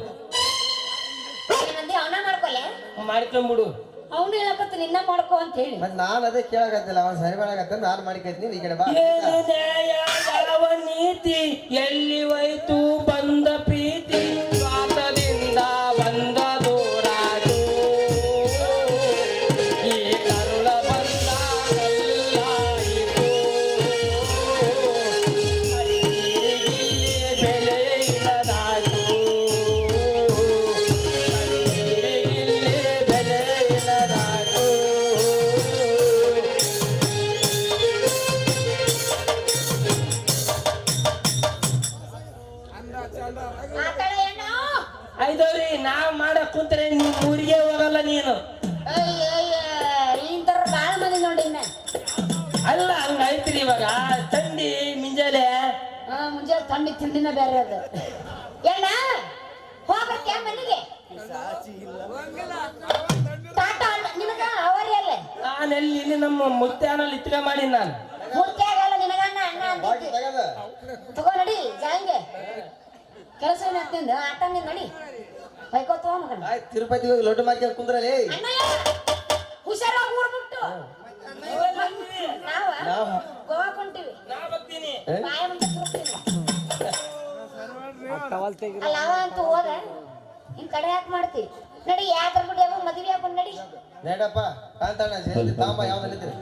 ಏನಂದಿ ಅವನ ಮಾಡ್ಕೊಲೆ ಮಾಡ್ಕೊಂಬಿಡು ಅವನು ಹೇಳಕತ್ತ ನಿನ್ನ ಮಾಡ್ಕೊ ಅಂತ ಹೇಳಿ ಮತ್ ನಾನ್ ಅದೇ ಕೇಳಕತ್ತಿಲ್ಲ ಅವನ್ ಸರಿ ಮಾಡಕತ್ತ ನಾನ್ ಮಾಡ್ಕೈತೀನಿ ಈ ಕಡೆ ಬಾ ಏನು ನ್ಯಾಯ ಯಾವ ನೀತಿ ಎಲ್ಲಿ ಹೋಯ್ತು ಬಂದ ಪ್ರೀತಿ ಸ್ವಾತದಿಂದ ಬಂದ ದೂರಾದು ಈ ಕರುಳ ಬಂದ ಕಲ್ಲಾಯಿತು ಇಲ್ಲಿ ಬೆಲೆ ಇಲ್ಲದಾಯ್ತು ಇಲ್ಲಿ ಬೆಲೆ ಇಲ್ಲದಾಯ್ತು ಮಾತಾಡ ಏನು ಐದವ್ರಿ ನಾವ್ ಮಾಡಕ್ ಕುಂತ್ರೆ ನೀವ್ ಊರಿಗೆ ಹೋಗಲ್ಲ ನೀನು ಇಂತರ ಬಾಳ ಮಂದಿ ನೋಡಿನ ಅಲ್ಲ ಹಂಗೈತ್ರಿ ಇವಾಗ ತಂಡಿ ಮುಂಜಾನೆ ಮುಂಜಾನೆ ತಣ್ಣಿ ತಿಂಡಿನ ಬೇರೆ ಅದು ಏನ ಹೋಗ್ಬರ್ತೀಯ ಮನೆಗೆ ಟಾಟಾ ನಿನಗ ಅವರಿ ಅಲ್ಲ ನಾನೆಲ್ಲಿ ಇಲ್ಲಿ ನಮ್ಮ ಮುತ್ಯಾನಲ್ಲಿ ಇತ್ಕ ಮಾಡಿ ನಾನು ಮೂರ್ತಿ ಆಗಲ್ಲ ನಿನಗ ಅಣ್ಣ ಬಾಕಿ ಅಂದಿದ್ದೆ ತಗದ ತಗೋ ನಡಿ ಜಾಂಗೆ ಕೆಲಸ ಏನಾಗ್ತಿಂದ ಆಟ ನೀನ್ ನಡಿ ಬೈಕೋತ ಮಗನ ಆಯ್ತು ತಿರುಪತಿಗೆ ಹೋಗಿ ಲಡ್ಡು ಮಾಡ್ಕೊಂಡು ಕುಂದ್ರಲ್ಲಿ ಅಣ್ಣಯ್ಯ ಹುಷಾರಾಗಿ ಊರ್ ಬಿಟ್ಟು ನಾವ ನಾವ್ ಗೋವಾ ಕೊಂಟಿವಿ ನಾ ಬರ್ತೀನಿ ಬಾಯ ಮುಂದೆ ತುರುಕ್ತೀನಿ ಅಲ್ಲ ಅವ ಅಂತೂ ಹೋದ ಇನ್ ಕಡೆ ಯಾಕೆ ಮಾಡ್ತಿ ನಡಿ ಯಾದ್ರ ಬಿಡಿ ಯಾವ ಮದುವೆ ಹಾಕೊಂಡ್ ನಡಿ ನೆಡಪ್ಪ ಕಾಂತಣ್ಣ ಜಲ್ದಿ ತಾಂಬ ಯಾವ್ದಲ್ಲಿದ್ರಿ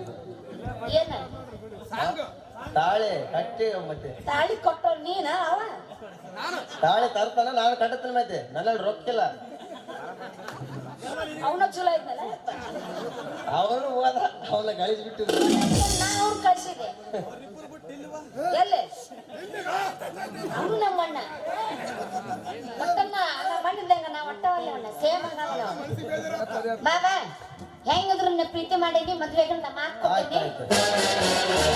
ಏನ ತಾಳೆ ಕಟ್ಟಿ ಮತ್ತೆ ತಾಳಿ ಕೊಟ್ಟೋ ನೀನ ಅವ ತಾಳೆ ತರ್ತಾನ ನಾನು ಕಟ್ಟತೀನಿ ಮತ್ತೆ ನನ್ನಲ್ಲಿ ರೊಕ್ಕಿಲ್ಲ ಅವನ ಚಲೋ ಐತ್ನಲ್ಲ ಅವನು ಹೋದ ಅವನ ಗಳಿಸ್ಬಿಟ್ಟು ನಾ ಅವ್ನ್ ಕಳ್ಸಿದೆ ಎಲ್ಲಿ ಅವನು ನಮ್ಮಣ್ಣ ಒಟ್ಟನ್ನ ಮಣ್ಣಿದ್ದಂಗ ನಾ ಒಟ್ಟವಲ್ಲ ಅವನ್ನ ಸೇಮ್ ಹಂಗ ಬಾಬಾ ಹೆಂಗಿದ್ರು ನಿನ್ನ ಪ್ರೀತಿ ಮಾಡೀನಿ ಮದ್ವೆಗೆ ನಾ ಮಾತು ಆಯ್ತು ಕೊಟ್ಟಿನಿ ಆಯ್ತು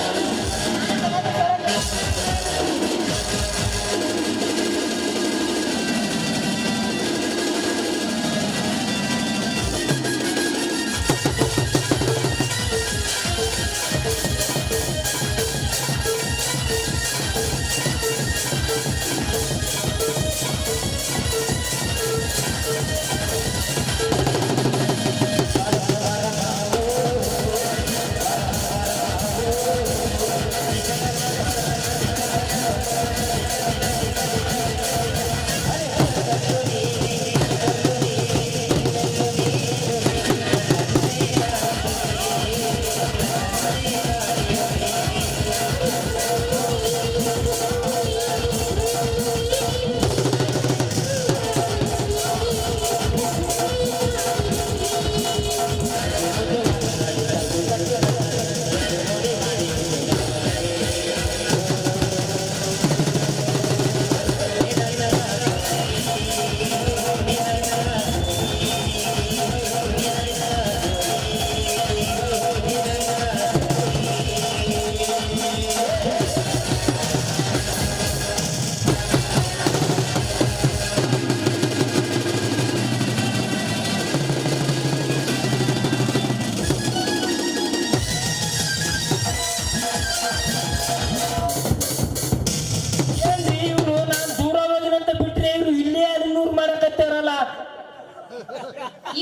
ಏನ್ರಿ ಇವ್ರು ನಾನ್ ದೂರ ಹೋಗಿನಂತ ಬಿಟ್ರೆ ಇವ್ರು ಇಲ್ಲೇ 200 ಮಾಡಕತ್ತಾರಲ್ಲ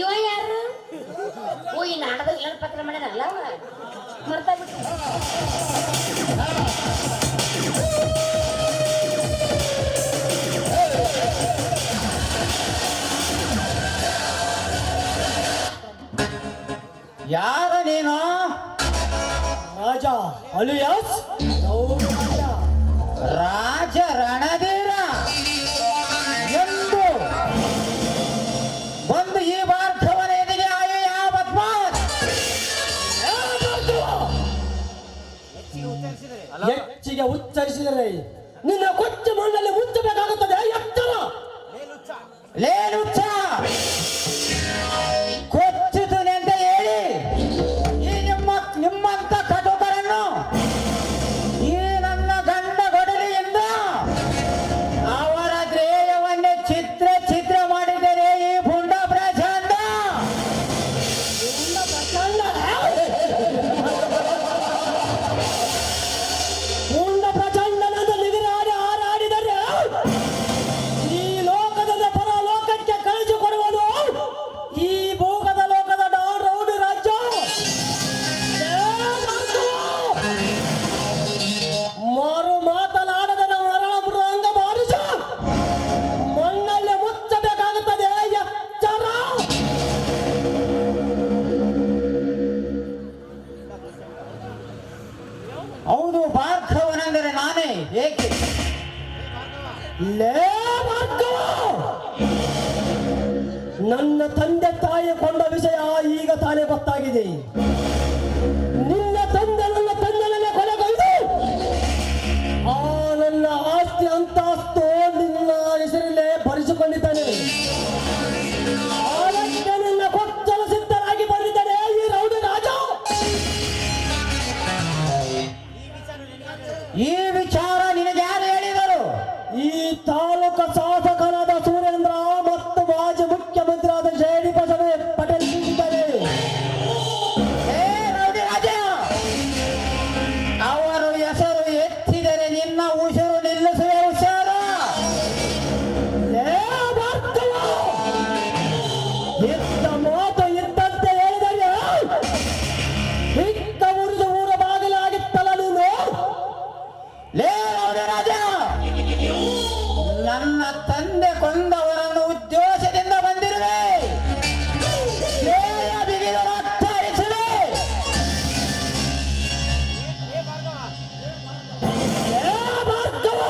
ಇವ ಯಾರು ಓ ಈ ನಾಟಕದ ವಿಲನ್ ಪತ್ರ ಮಾಡ್ಯಾನಲ್ಲ ಅವ ಮರ್ತಾ ಬಿಟ್ಟು ಯಾರ ನೀನು ರಾಜ ಅಲಿಯಾಸ್ ರಾಜ ರಣಧೀರ ಎಂದು ಬಯಸಿದರೆ ನಿನ್ನ ಕೊಚ್ಚ ಮಣ್ಣಲ್ಲಿ ಮುಚ್ಚಬೇಕಾಗುತ್ತದೆ. ಎಚ್ಚರ. ಲೇಲುಚ್ಚ ಕೊಚ್ಚುತ್ತದೆ ಅಂತ ಹೇಳಿ ಈ ನಿಮ್ಮಂತ ಕಟುಕರನ್ನು ಈ ನನ್ನ ಗಂಡ ಗೊಡಲಿಯಿಂದ ಅವರ ಧ್ಯೇಯವನ್ನೇ ಚಿತ್ರ ಮಾಡಿದರೆ ಈ ಪುಂಡ ಪ್ರಚಂಡ. ಪೂರ್ಣ ಪ್ರಚಂಡನದ ನಿಗರಾಡಿ ಹಾರಾಡಿದರೆ ಈ ಲೋಕದ ಪರಲೋಕಕ್ಕೆ ಕಳಿಸಿಕೊಡುವುದು ಈ ಭೋಗದ ಲೋಕದ ಡಾನ್ ರೌಡಿ ರಾಜ್ಯ. ಮಾರು ಮಾತನಾಡದ ಮರಳ ಮೃಂಗ ಬಾರಿಸ ಮಣ್ಣಲ್ಲಿ ಮುಚ್ಚಬೇಕಾಗುತ್ತದೆ. ಎಚ್ಚರ. ಹೌದು, ಭಾರ್ಗವನೆಂದರೆ ನಾನೇ. ಏಕೆ? ಲೇ ಭಾರ್ಗವ, ನನ್ನ ತಂದೆ ತಾಯಿ ಕೊಂಡ ವಿಷಯ ಈಗ ತಾನೇ ಗೊತ್ತಾಗಿದೆ. ನಿನ್ನ ತಂದೆ ನನ್ನ ತಂದೆಯನ್ನೇ ಕೊಲೆಗೈದು ಆ ನನ್ನ ಆಸ್ತಿ ಅಂತಸ್ತು ನಿನ್ನ ಹೆಸರಲ್ಲೇ ಭರಿಸಿಕೊಂಡಿದ್ದಾನೆ. ಅದಕ್ಕೆ ನಿನ್ನ ಕೊಚ್ಚಲು ಸಿದ್ಧರಾಗಿ ಬಂದಿದ್ದಾನೆ ಈ ರೌಡಿ ರಾಜ. ಈ ವಿಚಾರ ನಿನಗೆ ಯಾರು ಹೇಳಿದರು? ಈ ತಾಲೂಕು ಶಾಸಕರಾದ ಸುರೇಂದ್ರ ಮತ್ತು ಮಾಜಿ ಮುಖ್ಯಮಂತ್ರಿಯಾದ ಜೆಡಿ ಪಟೇಲ್ ತಿಳಿಸಿದ್ದಾರೆ. ಏ ರೌಡಿ ರಾಜ, ಅವರು ಹೆಸರು ಎತ್ತಿದರೆ ನಿನ್ನ ಉಸಿರು ನಿಲ್ಲಿಸುವೆ. ಹುಷಾರು. ಲೇ ಭಾರ್ಗವ, ಇದ್ದ ಮಾತು ಇದ್ದಂತೆ ಹೇಳಿದರೆ ಹಿಕ್ಕ ಮುರಿದು ಊರ ಬಾಗಿಲಾಗಿತ್ತಲ್ಲ ನೀನು. ಲೇ ರೌಡಿ ರಾಜ, ನನ್ನ ತಂದೆ ಕೊಂದವರನ್ನು ಉದ್ದೇಶದಿಂದ ಬಂದಿರುವೆ. ಧ್ಯೇಯ ಬಿಗಿದು ರಕ್ತ ಹರಿಸುವೆ. ಲೇ ಭಾರ್ಗವ,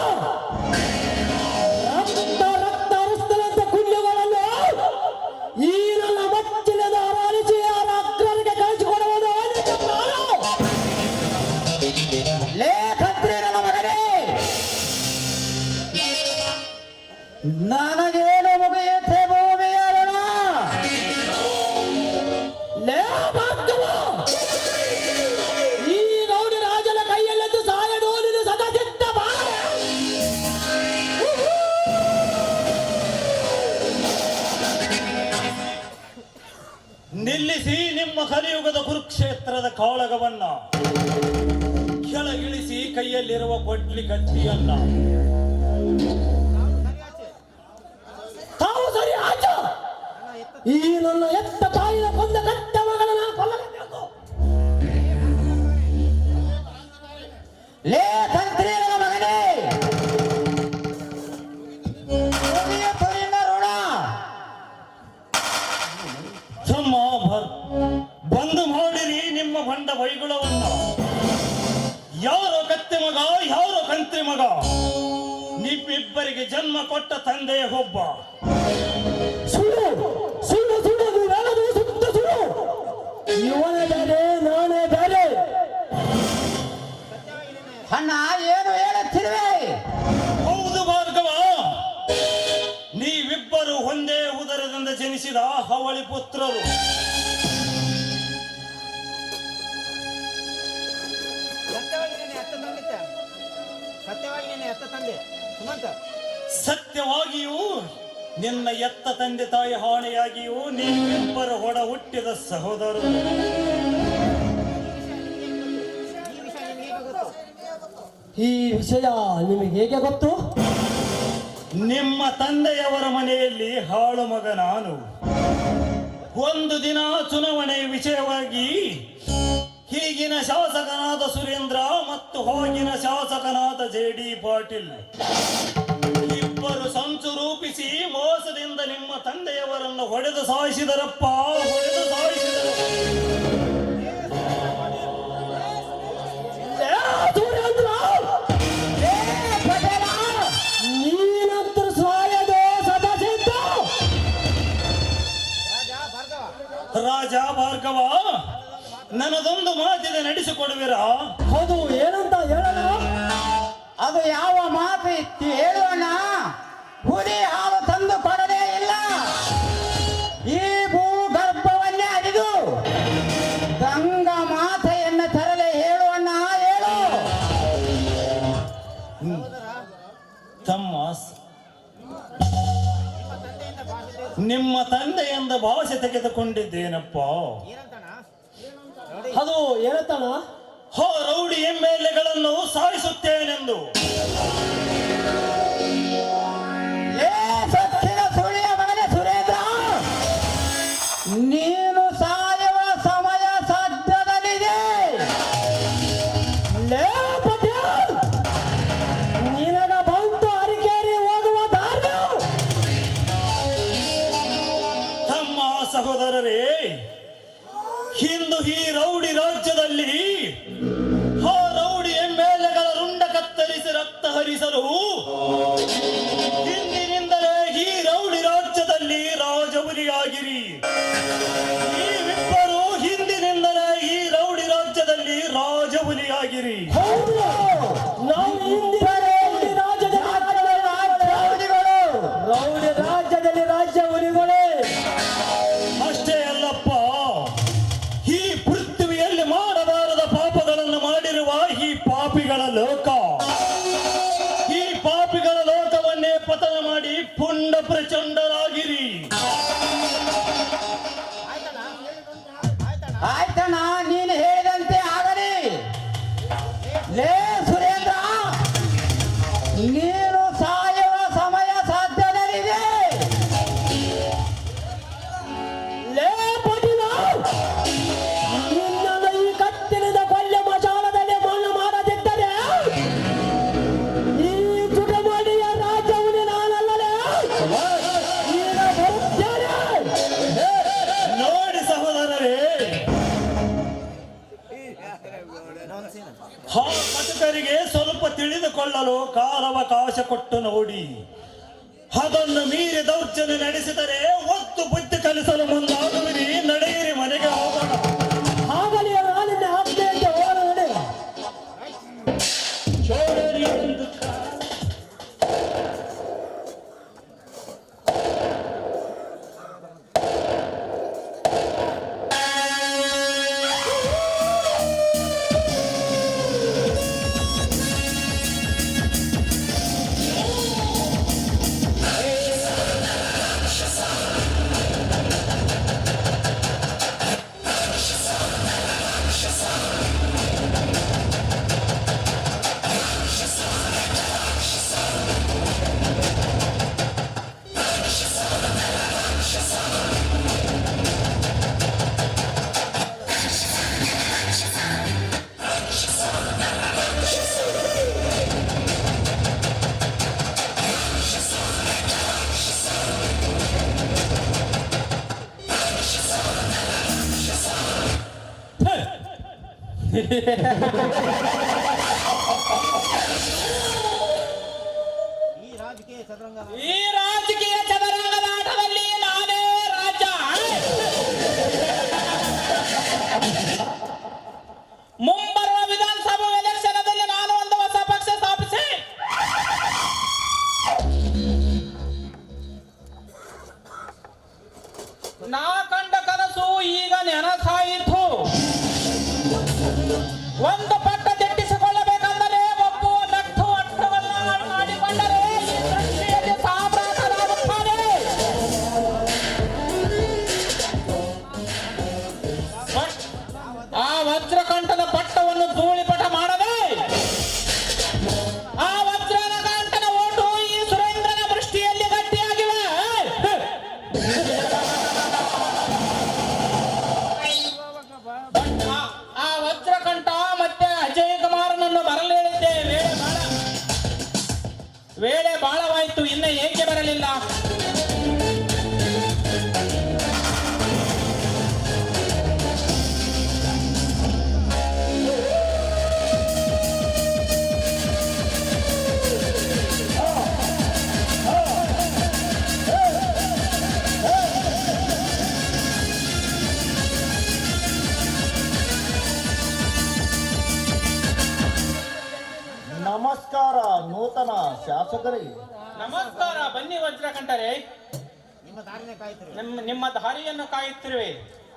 ರಕ್ತ ಹರಿಸ್ತದಂತ ಕುಂಡಗಳನ್ನು ಈ ನನ್ನ ಮಚ್ಚಿನದ ಹರಾಲಿಸಿ ಅವರ ಅಗ್ರರಿಗೆ ಕಳಿಸಿಕೊಡುವುದು ನಿಜ ಪ್ರಾಣ. ಲೇ ಖತ್ರಿ ನನ್ನ ಮಗನೇ, ನನಗೇನು ಮುಗಿಯುತ್ತೆ ಭೂಮಿಯ ಋಣ? ಲೇ ಭಾರ್ಗವ, ಈ ರೌಡಿ ರಾಜನ ಕೈಯಲ್ಲಿದ್ದು ಸಾಯಲು ನೀನು ಸದಾ ಸಿದ್ಧ ಬಾ. ನಿಲ್ಲಿಸಿ ನಿಮ್ಮ ಕಲಿಯುಗದ ಕುರುಕ್ಷೇತ್ರದ ಕಾಳಗವನ್ನ. ಕೆಳಗಿಳಿಸಿ ಕೈಯಲ್ಲಿರುವ ಕೊಡ್ಲಿ ಕತ್ತಿಯನ್ನ. ತಾವು ಸರಿ ಆಚ. ಈ ನನ್ನ ಎತ್ತ ತಾಯಿನ ಕೊಂದ ಕಟ್ಟ ಮಗಳನ್ನ ಕೊಲ್ಲಬೇಕು. ಲೇ ಖತ್ರಿ ನನ್ನ ಮಗನೇ, ಮುಗಿಯಿತು ನಿನ್ನ ಋಣ. ತಮ್ಮ ಬಂದು ಮಾಡಿರಿ ನಿಮ್ಮ ಬಂಡ ಬೈಗುಳವನ್ನ. ಯಾರೋ ಕತ್ತೆ ಮಗ, ಯಾರೋ ಕಂತ್ರಿ ಮಗ, ನಿಮ್ಮಿಬ್ಬರಿಗೆ ಜನ್ಮ ಕೊಟ್ಟ ತಂದೆಯ ಒಬ್ಬ. ಸುಳ್ಳು ಸುಳ್ಳು ಸುಳ್ಳು, ನೀವೆಲ್ಲರೂ ಸುತ್ತ ಸುಳ್ಳು. ಇವನೇ ಬೇರೆ, ನಾನೇ ಬೇರೆ. ಅಣ್ಣ, ಏನು ಹೇಳುತ್ತಿರುವೆ? ಹೌದು ಭಾರ್ಗವ, ನೀವಿಬ್ಬರು ಒಂದೇ ಉದರದಿಂದ ಜನಿಸಿದ ಅವಳಿ ಪುತ್ರರು. ಸತ್ಯವಾಗಿ ನಿನ್ನೆ ಎತ್ತ ತಂದೆ ಸುಮಂತ. ಸತ್ಯವಾಗಿಯೂ ನಿನ್ನ ಎತ್ತ ತಂದೆ ತಾಯಿ ಹಾಣೆಯಾಗಿಯೂ ನೀವಿಬ್ಬರು ಹೊಡ ಹುಟ್ಟಿದ ಸಹೋದರರು. ಈ ವಿಷಯ ನಿಮಗೆ ಹೇಗೆ ಗೊತ್ತು? ನಿಮ್ಮ ತಂದೆಯವರ ಮನೆಯಲ್ಲಿ ಹಾಳು ಮಗ ನಾನು. ಒಂದು ದಿನ ಚುನಾವಣೆ ವಿಷಯವಾಗಿ ಈಗಿನ ಶಾಸಕನಾದ ಸುರೇಂದ್ರ ಮತ್ತು ಹೋಗಿನ ಶಾಸಕನಾದ ಜೆಡಿ ಪಾಟೀಲ್ ಇಬ್ಬರು ಸಂಚು ರೂಪಿಸಿ ಮೋಸದಿಂದ ನಿಮ್ಮ ತಂದೆಯವರನ್ನು ಹೊಡೆದು ಸಾಯಿಸಿದರಪ್ಪ, ಹೊಡೆದು ಸಾಯಿಸಿದರು. ಸುರೇಂದ್ರ, ನೀನಂತೂ ಸಾಯದೆ ಸದಾ ಸಿದ್ಧ. ರಾಜ ಭಾರ್ಗವ, ನನ್ನದೊಂದು ಮಾತಿದೆ, ನಡೆಸಿಕೊಡುವಿರಾ? ಹೌದು, ಏನಂತ ಹೇಳೋಣ? ಅದು ಯಾವ ಮಾತು ಇತ್ತು ಹೇಳೋಣ? ಹುಲಿ ಹಾಲು ತಂದು ಕೊಡಲೇ ಇಲ್ಲ, ಈ ಭೂಗರ್ಭವನ್ನೇ ಅರಿದು ಗಂಗಾ ಮಾತೆಯನ್ನು ತರಲೆ ಹೇಳೋಣ, ಹೇಳು. ತಮ್ಮ ನಿಮ್ಮ ತಂದೆಯಿಂದ ಭಾಷೆ ತೆಗೆದುಕೊಂಡಿದ್ದೇನಪ್ಪ. ಏನಂತಣ್ಣ? ಅದು ಏನತ್ತಣ? ಹೋ ರೌಡಿ MLAಗಳನ್ನು ಸಾಯಿಸುತ್ತೇನೆಂದು. ಏ ಸತ್ತಿನ ಸುಳಿಯ ಮಗನೇ ಸುರೇಂದ್ರ, ನೀನು ಸಾಯುವ ಸಮಯ ಸಾಧ್ಯದಲ್ಲಿದೆ. ಲೇ ಪಟೇಲ್, ನಿನಗ ಬಂತು ಅರಿಕೇರಿ ಹೋಗುವ ದಾರಿ. ತಮ್ಮ ಸಹೋದರರೇ, ಇಂದು ಈ ರೌಡಿ ರಾಜ್ಯದಲ್ಲಿ ಆ ರೌಡಿ MLAಗಳ ರುಂಡ ಕತ್ತರಿಸಿ ರಕ್ತ ಹರಿಸಲು ಇಂದಿನಿಂದಲೇ ಈ ರೌಡಿ ರಾಜ್ಯದಲ್ಲಿ ರಾಜಹುಲಿಯಾಗಿರಿ. ನೀವಿಬ್ಬರು ಹಿಂದಿನಿಂದಲೇ ಈ ರೌಡಿ ರಾಜ್ಯದಲ್ಲಿ ರಾಜಹುಲಿಯಾಗಿರಿ. ಹೌದು, ನಾವು ಇಂದಿರಲೇ ಈ ರೌಡಿ ರಾಜ್ಯದಲ್ಲಿ ರಾಜ್ಯ ಹುಲಿಗಳೇ. ಅಷ್ಟೇ ಅಲ್ಲಪ್ಪ, ಈ ಪೃಥ್ವಿಯಲ್ಲಿ ಮಾಡಬಾರದ ಪಾಪಗಳನ್ನು ಮಾಡಿರುವ ಈ ಪಾಪಿಗಳ ಲೋಕ, ಈ ಪಾಪಿಗಳ ಲೋಕವನ್ನೇ ಪತನ ಮಾಡಿ ಪುಂಡ ಪ್ರಚಂಡರಾಗಿರಿ. ಆಯ್ತಣ್ಣ, ನೀನು ಹೇಳಿದಂತೆ ಆಗಲಿ. ಲೇ ಸುರೇಂದ್ರ, ನೀನು ಸಾಯುವ ಸಮಯ ಸಾಧ್ಯದಲ್ಲಿದೆ. ಲೇ ಪಟೇಲ, ನಿನ್ನನ್ನು ಈ ಕತ್ತಿನಿಂದ ಕೊಲ್ಲ ಮಶಾಲದಲ್ಲಿ ಮಣ್ಣು ಮಾಡದಿದ್ದರೆ ಈ ಚುಟುಮಡಿಯ ರಾಜ್ಯ ಹುಲಿ ನಾನಲ್ಲಲೇ. ಈಗ ಬರುತ್ತೇನೆ. ನೋಡಿ ಸಹೋದರರೇ, ಆ ಕಟಕರಿಗೆ ಸ್ವಲ್ಪ ತಿಳಿದುಕೊಳ್ಳಲು ಕಾಲಾವಕಾಶ ಕೊಟ್ಟು ನೋಡಿ. ಅದನ್ನು ಮೀರಿ ದೌರ್ಜನ್ಯ ನಡೆಸಿದರೆ ಒತ್ತು ಬುದ್ಧಿ ಕಲಿಸಲು ಮುಂದಾಗುವಿರಿ. ನಡೆಯಿರಿ, ಮನೆಗೆ ಹೋಗೋಣ. ಆಗಲಿ, ನಾನಿನ್ನ ಆಜ್ಞೆಯಂತೆ ಹೋಗೋಣ ನಡೆ. ಚೋರರಿ ಎಂದು ಈ ರಾಜಕೀಯ ಚದುರಂಗ ಈ ರಾಜಕೀಯ ಚದರಂಗದ ಆಟದಲ್ಲಿ ನಾನೇ ರಾಜ. ಮುಂಬರುವ ವಿಧಾನಸಭಾ ಎಲೆಕ್ಷನ್ದಲ್ಲಿ ನಾನು ಒಂದು ಹೊಸ ಪಕ್ಷ ಸ್ಥಾಪಿಸಿ ನಾ ಕಂಡ ಕನಸು ಈಗ ನೆನಸಾಯಿತು. ಒಂದು ಪಟ್ಟ ತೆಟ್ಟಿಸಿಕೊಳ್ಳಬೇಕೆಂದರೆ ಒಬ್ಬ ನಟ್ಟು ಅಟ್ಟುವನ್ನ ಮಾಡಿಕೊಂಡರೆ ಈ ಸೃಷ್ಟಿಯಲ್ಲಿ ಸಾಮ್ರಾಟ ನೂತನ ಶಾಸಕರೇ. ನಮಸ್ಕಾರ, ಬನ್ನಿ ವಜ್ರಕಂಠರೇ. ನಿಮ್ಮ ದಾರಿನೇ ಕಾಯ್ತಿರಿ. ನಿಮ್ಮ ದಾರಿಯನ್ನು ಕಾಯುತ್ತಿರುವೆ.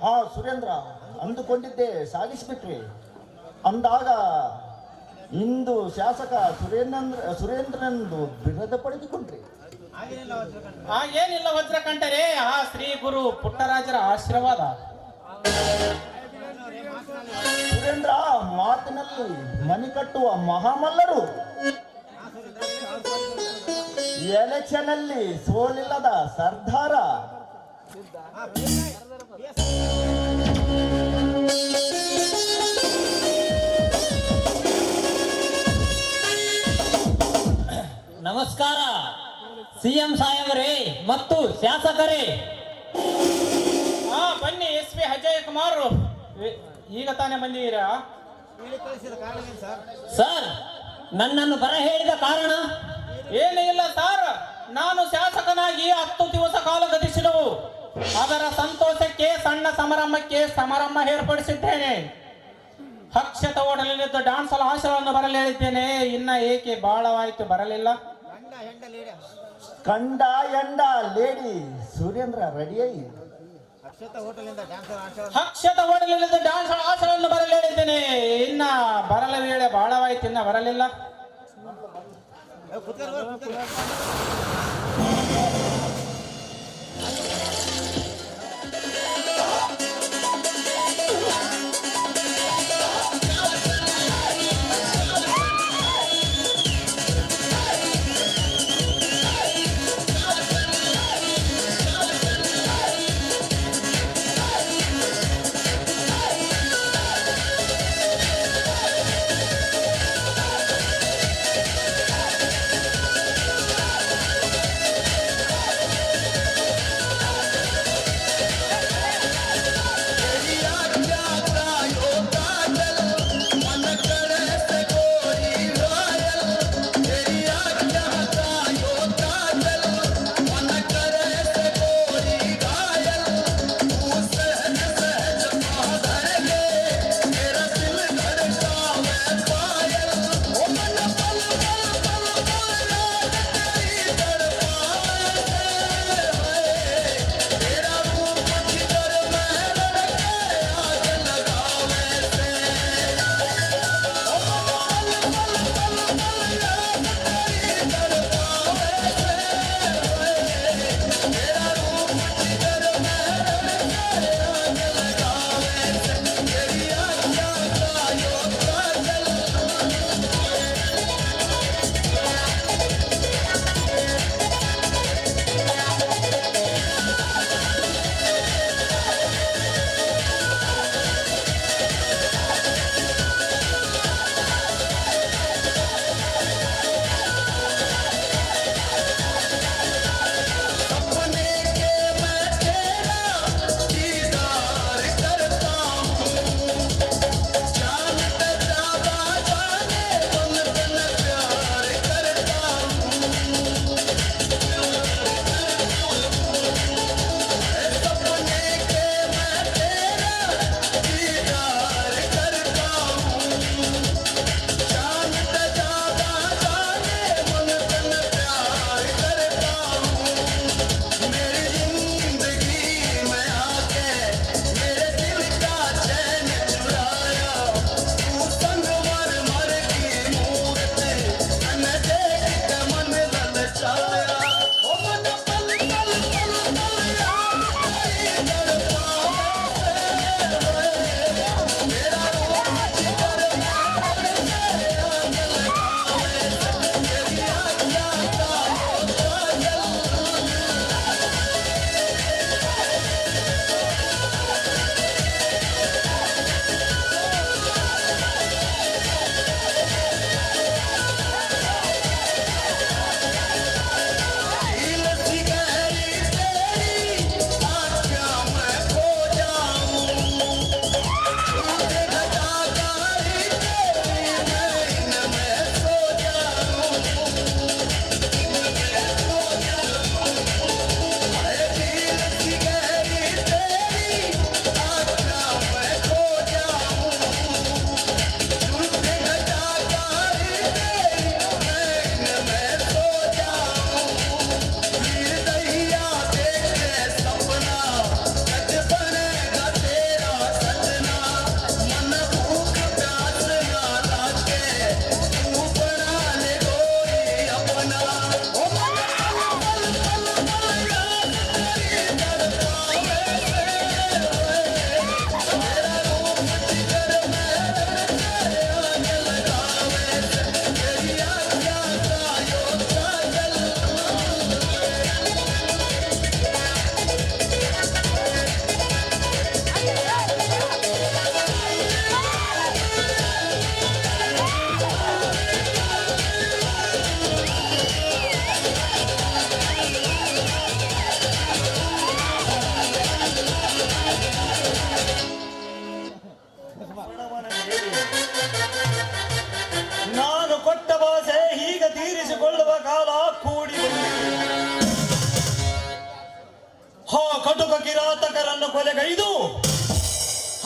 ಹಾ ಸುರೇಂದ್ರ, ಅಂದುಕೊಂಡಿದ್ದೆ ಸಾಗಿಸಿಬಿಟ್ರಿ. ಅಂದಾಗ ಇಂದು ಶಾಸಕ ಸುರೇಂದ್ರನೆಂದು ಬಿರುದ ಪಡೆದುಕೊಂಡ್ರಿ. ಹಾಗೇನಿಲ್ಲ ವಜ್ರಕಂಠ. ಹಾಗೇನಿಲ್ಲ ವಜ್ರಕಂಠರೇ, ಆ ಶ್ರೀ ಗುರು ಪುಟ್ಟರಾಜರ ಆಶೀರ್ವಾದ. ಸುರೇಂದ್ರ ಮಾತಿನಲ್ಲಿ ಮನಿ ಕಟ್ಟುವ ಮಹಾಮಲ್ಲರು. ಎಲೆಕ್ಷನ್ ಅಲ್ಲಿ ಸೋಲಿಲ್ಲದ ಸರ್ದಾರ. ನಮಸ್ಕಾರ ಸಿಎಂ ಸಾಹೇಬರೇ ಮತ್ತು ಶಾಸಕರೇ. ಹಾ ಬನ್ನಿ, SP ಅಜಯ್ ಕುಮಾರ್. ಈಗ ತಾನೇ ಬಂದಿದ್ದೀರಾ? ಹೇಳಿ ಕಳಿಸಿದ ಕಾರಣ ಏನು ಸರ್? ಸರ್, ನನ್ನನ್ನು ಬರ ಹೇಳಿದ ಕಾರಣ ಏನೂ ಇಲ್ಲ ಸರ್. ನಾನು ಶಾಸಕನಾಗಿ 10 ದಿವಸ ಕಾಲ ಗತಿಸಿದವು. ಅದರ ಸಂತೋಷಕ್ಕೆ ಸಣ್ಣ ಸಮಾರಂಭ ಏರ್ಪಡಿಸಿದ್ದೇನೆ. ಅಕ್ಷತ ಓಡಲಿದ್ದು ಡಾನ್ಸ್ ಆಶಯವನ್ನು ಬರಲು ಹೇಳಿದ್ದೇನೆ. ಇನ್ನ ಏಕೆ ಬಹಳವಾಯ್ತು ಬರಲಿಲ್ಲ? ಗಂಡ ಹೆಂಡ ಲೇಡಿ ಕಂಡ ಎಂಡ ಲೇಡಿ ಸುರೇಂದ್ರ ರೆಡಿಯೈ. ಅಕ್ಷತ ಹೋಟೆಲಿಂದ ಡ್ಯಾನ್ಸರ್ ಆಶೀರ್ವಾದ. ಅಕ್ಷತ ಓಡಲಿದ್ದು ಡಾನ್ಸ್ ಆಶಯವನ್ನು ಬರಲು ಹೇಳಿದ್ದೇನೆ. ಇನ್ನ ಬರಲ ವೇಳೆ ಬಹಳವಾಯ್ತು, ಇನ್ನ ಬರಲಿಲ್ಲ.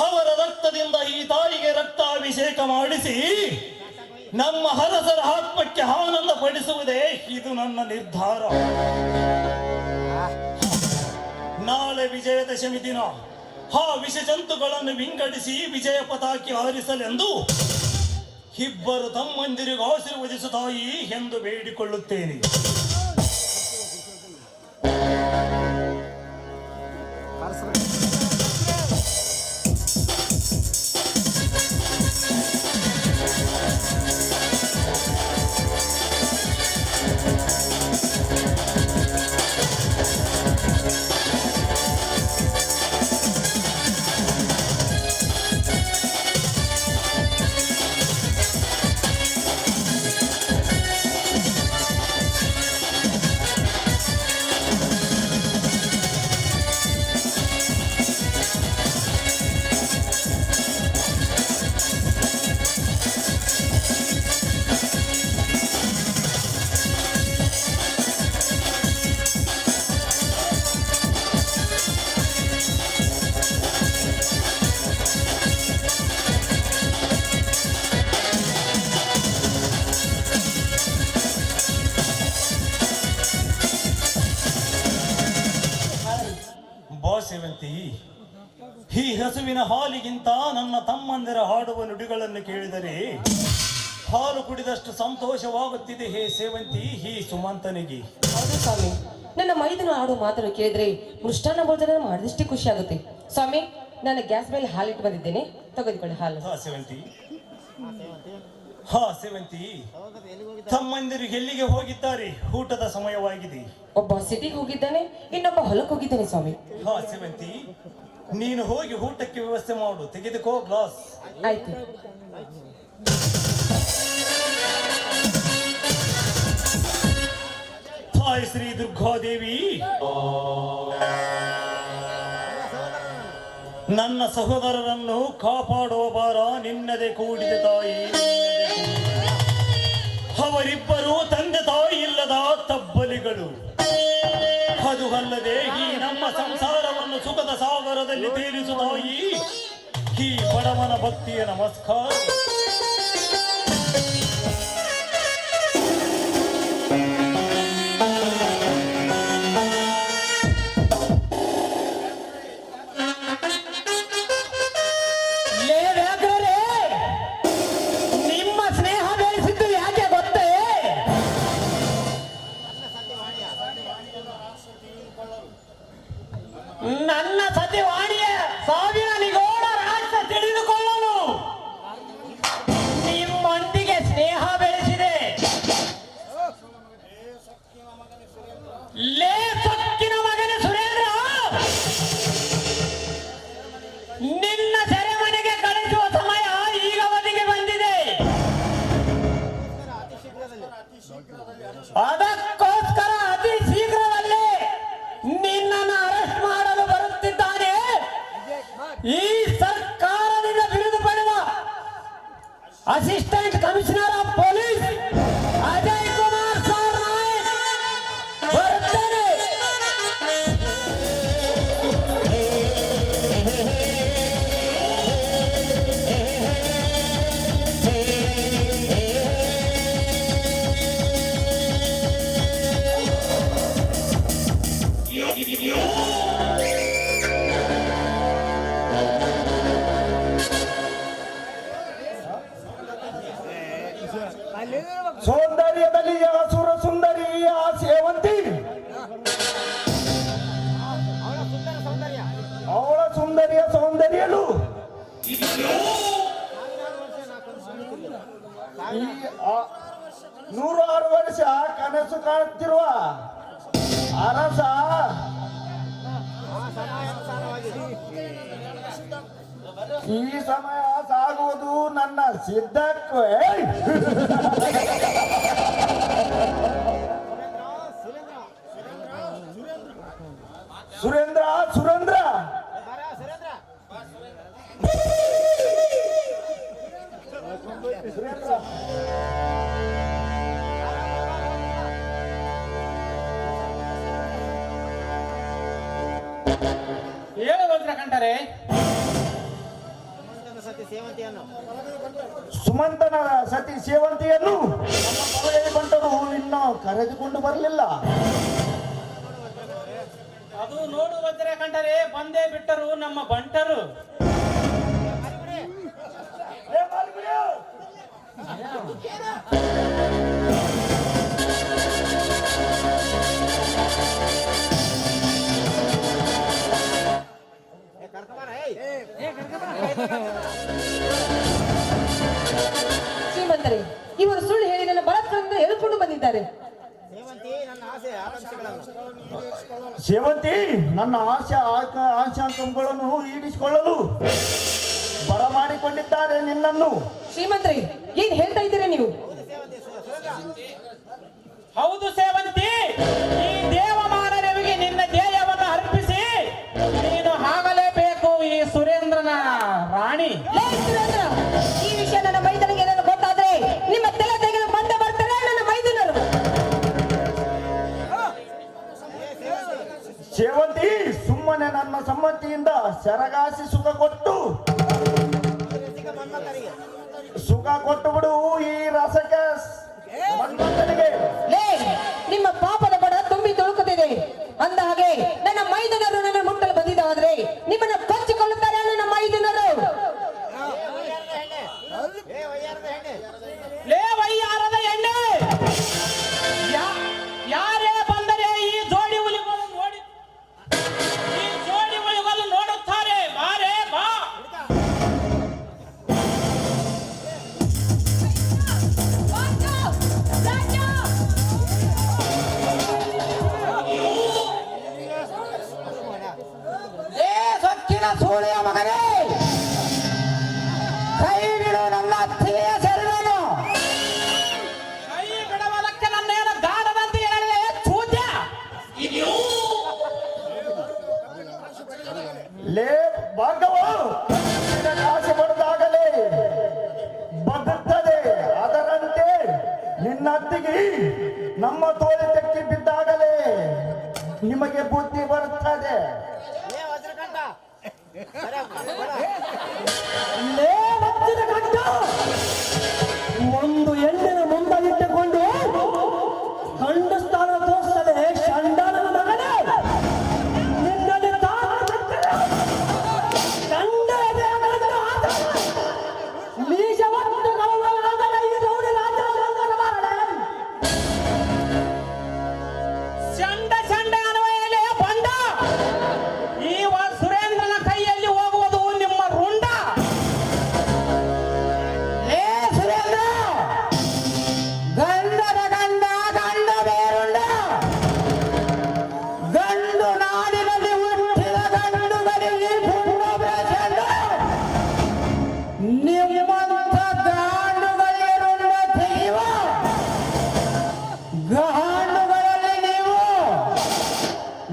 ಅವರ ರಕ್ತದಿಂದ ಈ ತಾಯಿಗೆ ರಕ್ತಾಭಿಷೇಕ ಮಾಡಿಸಿ ನಮ್ಮ ಹರಸರ ಆತ್ಮಕ್ಕೆ ಆನಂದ ಪಡಿಸುವುದೇ ಇದು ನನ್ನ ನಿರ್ಧಾರ. ನಾಳೆ ವಿಜಯದಶಮಿ ದಿನ ಆ ವಿಷ ಜಂತುಗಳನ್ನು ವಿಂಗಡಿಸಿ ವಿಜಯ ಪತಾಕೆ ಹಾರಿಸಲೆಂದು ಇಬ್ಬರು ತಮ್ಮಂದಿರಿಗೂ ಆಶೀರ್ವದಿಸು ತಾಯಿ ಎಂದು ಬೇಡಿಕೊಳ್ಳುತ್ತೇನೆ. ಸೇವಂತಿ, ಈ ಹಸುವಿನ ಹಾಲಿಗಿಂತ ನನ್ನ ತಮ್ಮಂದಿರ ಹಾಡುವ ನುಡಿಗಳನ್ನು ಕೇಳಿದರೆ ಹಾಲು ಕುಡಿದಷ್ಟು ಸಂತೋಷವಾಗುತ್ತಿದೆ. ಹೇ ಸೇವಂತಿ, ಈ ಸುಮಂತನಿಗೆ. ಹೌದು ಸ್ವಾಮಿ, ನನ್ನ ಮೈದನ ಆಡು ಮಾತನ್ನು ಕೇಳಿದ್ರೆ ಮೃಷ್ಟಾನ್ನ ಭೋಜನ ಮಾಡಿದಷ್ಟೇ ಖುಷಿ ಆಗುತ್ತೆ. ಸ್ವಾಮಿ, ನಾನು ಗ್ಯಾಸ್ ಮೇಲೆ ಹಾಲಿಟ್ಟು ಬಂದಿದ್ದೇನೆ, ತೆಗೆದುಕೊಳ್ಳಿ ಹಾಲು. ಹಾ ಸೇವಂತಿ, ಹಾ ಸೇವಂತಿ, ತಮ್ಮಂದಿರು ಎಲ್ಲಿಗೆ ಹೋಗಿದ್ದಾರೆ? ಊಟದ ಸಮಯವಾಗಿದೆ. ಒಬ್ಬ ಸಿಟಿಗೆ ಹೋಗಿದ್ದಾನೆ, ಇನ್ನೊಬ್ಬ ಹೊಲಕ್ಕೆ ಹೋಗಿದ್ದಾನೆ ಸ್ವಾಮಿ. ಹಾ ಸೇವಂತಿ, ನೀನು ಹೋಗಿ ಊಟಕ್ಕೆ ವ್ಯವಸ್ಥೆ ಮಾಡು. ತೆಗೆದುಕೋ ಗ್ಲಾಸ್. ಆಯ್ತು. ತಾಯಿ ಶ್ರೀ ದುರ್ಗಾದೇವಿ, ನನ್ನ ಸಹೋದರರನ್ನು ಕಾಪಾಡುವ ಭಾರ ನಿನ್ನದೆ ಕೂಡಿದೆ ತಾಯಿ. ಅವರಿಬ್ಬರು ತಂದೆ ತಾಯಿ ಇಲ್ಲದ ತಬ್ಬಲಿಗಳು. ಅದು ಅಲ್ಲದೆ ಈ ನಮ್ಮ ಸಂಸಾರವನ್ನು ಸುಖದ ಸಾಗರದಲ್ಲಿ ತೇಲಿಸು ತಾಯಿ. ಈ ಬಡವನ ಭಕ್ತಿಯ ನಮಸ್ಕಾರ. ನನ್ನ ಸತಿವಾಣಿಯ ಸಾವಿರ ನಿಗೋಳ ರಾಜ್ಯ ತಿಳಿದುಕೊಳ್ಳಲು ನಿಮ್ಮೊಂದಿಗೆ ಸ್ನೇಹ ಬೆಳೆಸಿದೆ. ಲೇ ಸೊಕ್ಕಿನ ಮಗನ ಸುರೇಂದ್ರ, ನಿನ್ನ ಸೆರೆಮನೆಗೆ ಕಳಿಸುವ ಸಮಯ ಈಗ ಒದಗಿ ಬಂದಿದೆ. ಅದಕ್ಕೋಸ್ಕರ ಅತಿ ಶೀಘ್ರದಲ್ಲೇ ನಿನ್ನನ್ನು ಅರೆಸ್ಟ್ ಮಾಡಲು ಬರುತ್ತಿದ್ದಾನೆ ಈ ಸರ್ಕಾರದಿಂದ ಬಿರುದು ಪಡೆದ assistant commissioner of police Ajay Kumar Sarnaik ಬರುತ್ತಾನೆ. ಸೌಂದರ್ಯದಲ್ಲಿ ಅಸುರ ಸುಂದರಿಯ ಸೇವಂತಿ, ಅವಳ ಸುಂದರಿಯ ಸೌಂದರ್ಯಲು ಈ 106 ವರ್ಷ ಕನಸು ಕಾಣುತ್ತಿರುವ ಅರಸ ಈ ಸಮಯ ಸಾಗುವುದು ನನ್ನ ಸಿದ್ಧಕ್ಕೆ. ಸುರೇಂದ್ರ ಸುರೇಂದ್ರ ಸುರೇಂದ್ರ ಏನು ಬಂದ್ರ ಕಂಡರೆ ಸತಿ ಸೇವಂತಿಯನ್ನು ಸುಮಂತನ ಸತಿ ಸೇವಂತಿಯನ್ನು ನಮ್ಮ ಬಲಗೈ ಬಂಟರು ಇನ್ನೂ ಕರೆದುಕೊಂಡು ಬರಲಿಲ್ಲ. ಅದು ನೋಡುವುದರ ಕಂಡರೆ ಬಂದೇ ಬಿಟ್ಟರು ನಮ್ಮ ಬಂಟರು. ಶ್ರೀಮಂತರೇ, ಇವರು ಸುಳ್ಳು ಹೇಳಿ ನನ್ನ ಬಲಾತ್ಕಾರದಿಂದ ಎಳ್ಕೊಂಡು ಬಂದಿದ್ದಾರೆ. ಸೇವಂತಿ ನನ್ನ ಆಸೆ ಆಕಾಂಕ್ಷೆಗಳನ್ನು ಸೇವಂತಿ ನನ್ನ ಆಶಾಂಕಗಳನ್ನು ಈಡೇರಿಸಿಕೊಳ್ಳಲು ಬರಮಾಡಿಕೊಂಡಿದ್ದಾರೆ ನಿನ್ನನ್ನು. ಶ್ರೀಮಂತರೇ, ಏನ್ ಹೇಳ್ತಾ ಇದ್ದೀರಾ ನೀವು? ಹೌದು ಸೇವಂತಿ, ಈ ದೇವಮಾನವಿಗೆ ನಿನ್ನ ಧ್ಯೇಯವನ್ನು ಅರ್ಪಿಸಿ ನೀನು ಆಗಲೇಬೇಕು ಈ ಸುರೇಂದ್ರನ ರಾಣಿ. ಲೇ ಸುರೇಂದ್ರ, ಈ ವಿಷಯ ನನ್ನ ಮೈದನಿಗೆ ಏನಾದ್ರು ಗೊತ್ತಾದ್ರೆ ನಿಮ್ಮ ತಲೆ ತೆಗೆದು ಬಂದ ಬರ್ತಾರೆ ನನ್ನ ಮೈದನರು. ಸೇವಂತಿ, ಸುಮ್ಮನೆ ನನ್ನ ಸಮ್ಮತಿಯಿಂದ ಸರಗಾಸಿ ಸುಖ ಕೊಟ್ಟು ಬಿಡು ಈ ರಸಕ್ಕೆ ಮನ್ಮಥನಿಗೆ. ಲೇ, ನಿಮ್ಮ ಪಾಪದ ಬಡ ತುಂಬಿ ತುಳುಕುತ್ತಿದೆ. ಅಂದ ಹಾಗೆ ನನ್ನ ಮೈದನರು ನನ್ನ ಮುಟ್ಟಲು ಬಂದಿದ್ದಾದ್ರೆ ನಿಮ್ಮನ್ನು ಕೊಚ್ಚಿಕೊಳ್ಳುತ್ತಾರೆ ನನ್ನ ಮೈದನರು. ಲೇ ವಯ್ಯಾರದ ಎಣ್ಣೆ, ಯಾರೇ ಬಂದರೆ ಈ ಜೋಡಿ ಹುಲಿಗಳು ನೋಡುತ್ತಾರೆ. ಬಾರೇ ಬಾ. ಸೊಕ್ಕಿನ ಸೂಳೆಯ ಮಗನೇ, ಕೈ ಬಿಡು ನನ್ನ ಅತ್ತಿಗೆಯ ಸೆರಗನು. ಕೈ ಬಿಡವಲಕ್ಕೆ ನನ್ನೇನು ಗಾಢದಂತೆ ಹೇಳಿದೆ ಚೂತ್ಯ. ಲೇ ಭಾರ್ಗವ, ಆಸೆ ಪಡೆದಾಗಲೇ ಬದುಕ್ತದೆ. ಅದರಂತೆ ನಿನ್ನ ಅತ್ತಿಗೆ ನಮ್ಮ ತೋಳಿ ತೆಕ್ಕಿ ಬಿದ್ದಾಗಲೇ ನಿಮಗೆ ಬುದ್ಧಿ ಬರುತ್ತದೆ. ಲೇ ವಜ್ರದ ಗಂಟ, ಒಂದು ಹೆಣ್ಣಿನ ಮುಂದಲ್ಲಿಟ್ಟುಕೊಂಡು ಗಂಡು ಸ್ಥಾನ ತೋರಿಸ್ತದೆ ಚಂಡಾಲನ ಮಗನೇ. ನಿನ್ನಲ್ಲಿ ಮೀಸವನ್ನು ಕಳುವಾಗಲ ಈ ರೌಡಿ ರಾಜ್ಯವನ್ನು ಮಾಡಲೇ. ಚಂಡ ಚಂಡ ಅನ್ವಯಲೇ ಬಂಡ. ಈ ಸುರೇಂದ್ರನ ಕೈಯಲ್ಲಿ ಹೋಗುವುದು ನಿಮ್ಮ ರುಂಡ. ಲೇ ಸುರೇಂದ್ರ, ಗಂಡದ ಗಂಡ ಗಂಡ ಬೇರುಂಡ. ಗಂಡು ನಾಡಿನಲ್ಲಿ ಹುಟ್ಟಿದ ಗಂಡುಗಳಿಗೆ ಪುಣ್ಯ ಬೆಳೆಸಂಡ. ನಿಮ್ಮಂಥ ಗಾಂಡುಗಳಿಗೆ ರುಂಡ ತೆಗೆಯುವ ಗಾಂಡುಗಳಲ್ಲಿ ನೀವು.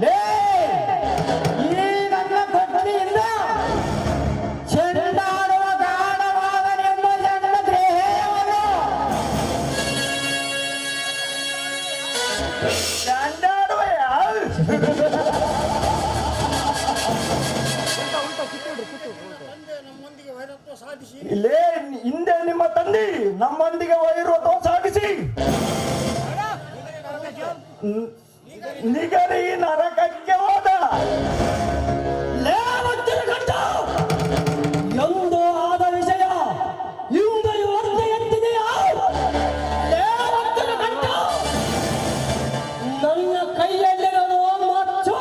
ಲೇ, ಈ ನನ್ನ ಕೊಟ್ಟಿಯಿಂದ ಚೆಂಡಾಡುವ ಗಾಢವಾದ ನಿಮ್ಮ ಚಂಡ ದ್ರೇಯವನ್ನು ಚಂಡಾಡುವೆಯ? ಇಲ್ಲೇ ಹಿಂದೆ ನಿಮ್ಮ ತಂದೆ ನಮ್ಮೊಂದಿಗೆ ವೈರತ್ವ ಸಾಗಿಸಿ ನಿಗರಿ ನರಕಕ್ಕೆ ಹೋದ. ಲೇ ವಜ್ರದ ಗಂಟ, ಎಂದು ಆದ ವಿಷಯ ಇಂದು ಇವತ್ತು ಎತ್ತಿದೆಯಾ? ಲೇ ವಜ್ರದ ಗಂಟ, ನನ್ನ ಕೈಯಲ್ಲಿರೋದು ಮಚ್ಚು,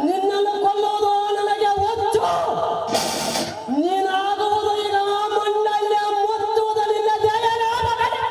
ನಿನ್ನನ್ನು ಕೊಲ್ಲುವುದು ನನಗೆ ಒಚ್ಚು. ನೀನಾಗುವುದು ಈಗ ಮಣ್ಣಲ್ಲಿ ಮುಚ್ಚುವುದು ನಿನ್ನ ಜಯನ ಮಗನೇ.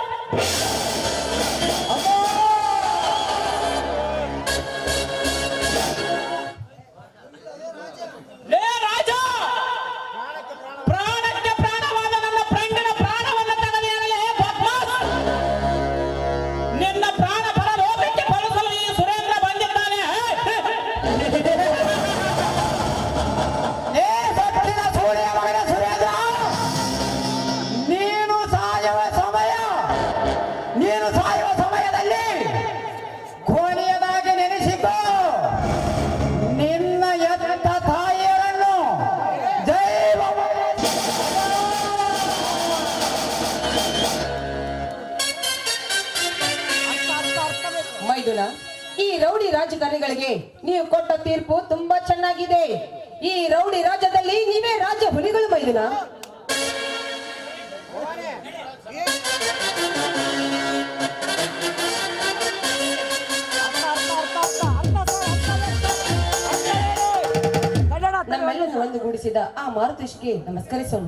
ರಾಜಕಾರಣಿಗಳಿಗೆ ನೀವು ಕೊಟ್ಟ ತೀರ್ಪು ತುಂಬಾ ಚೆನ್ನಾಗಿದೆ. ಈ ರೌಡಿ ರಾಜ್ಯದಲ್ಲಿ ನೀವೇ ರಾಜ ಹುಲಿಗಳು ಮೈದುನ. ನಮ್ಮೆಲ್ಲನ್ನು ಒಂದುಗೂಡಿಸಿದ ಆ ಮಾರುತೇಶ್ಗೆ ನಮಸ್ಕರಿಸೋಣ.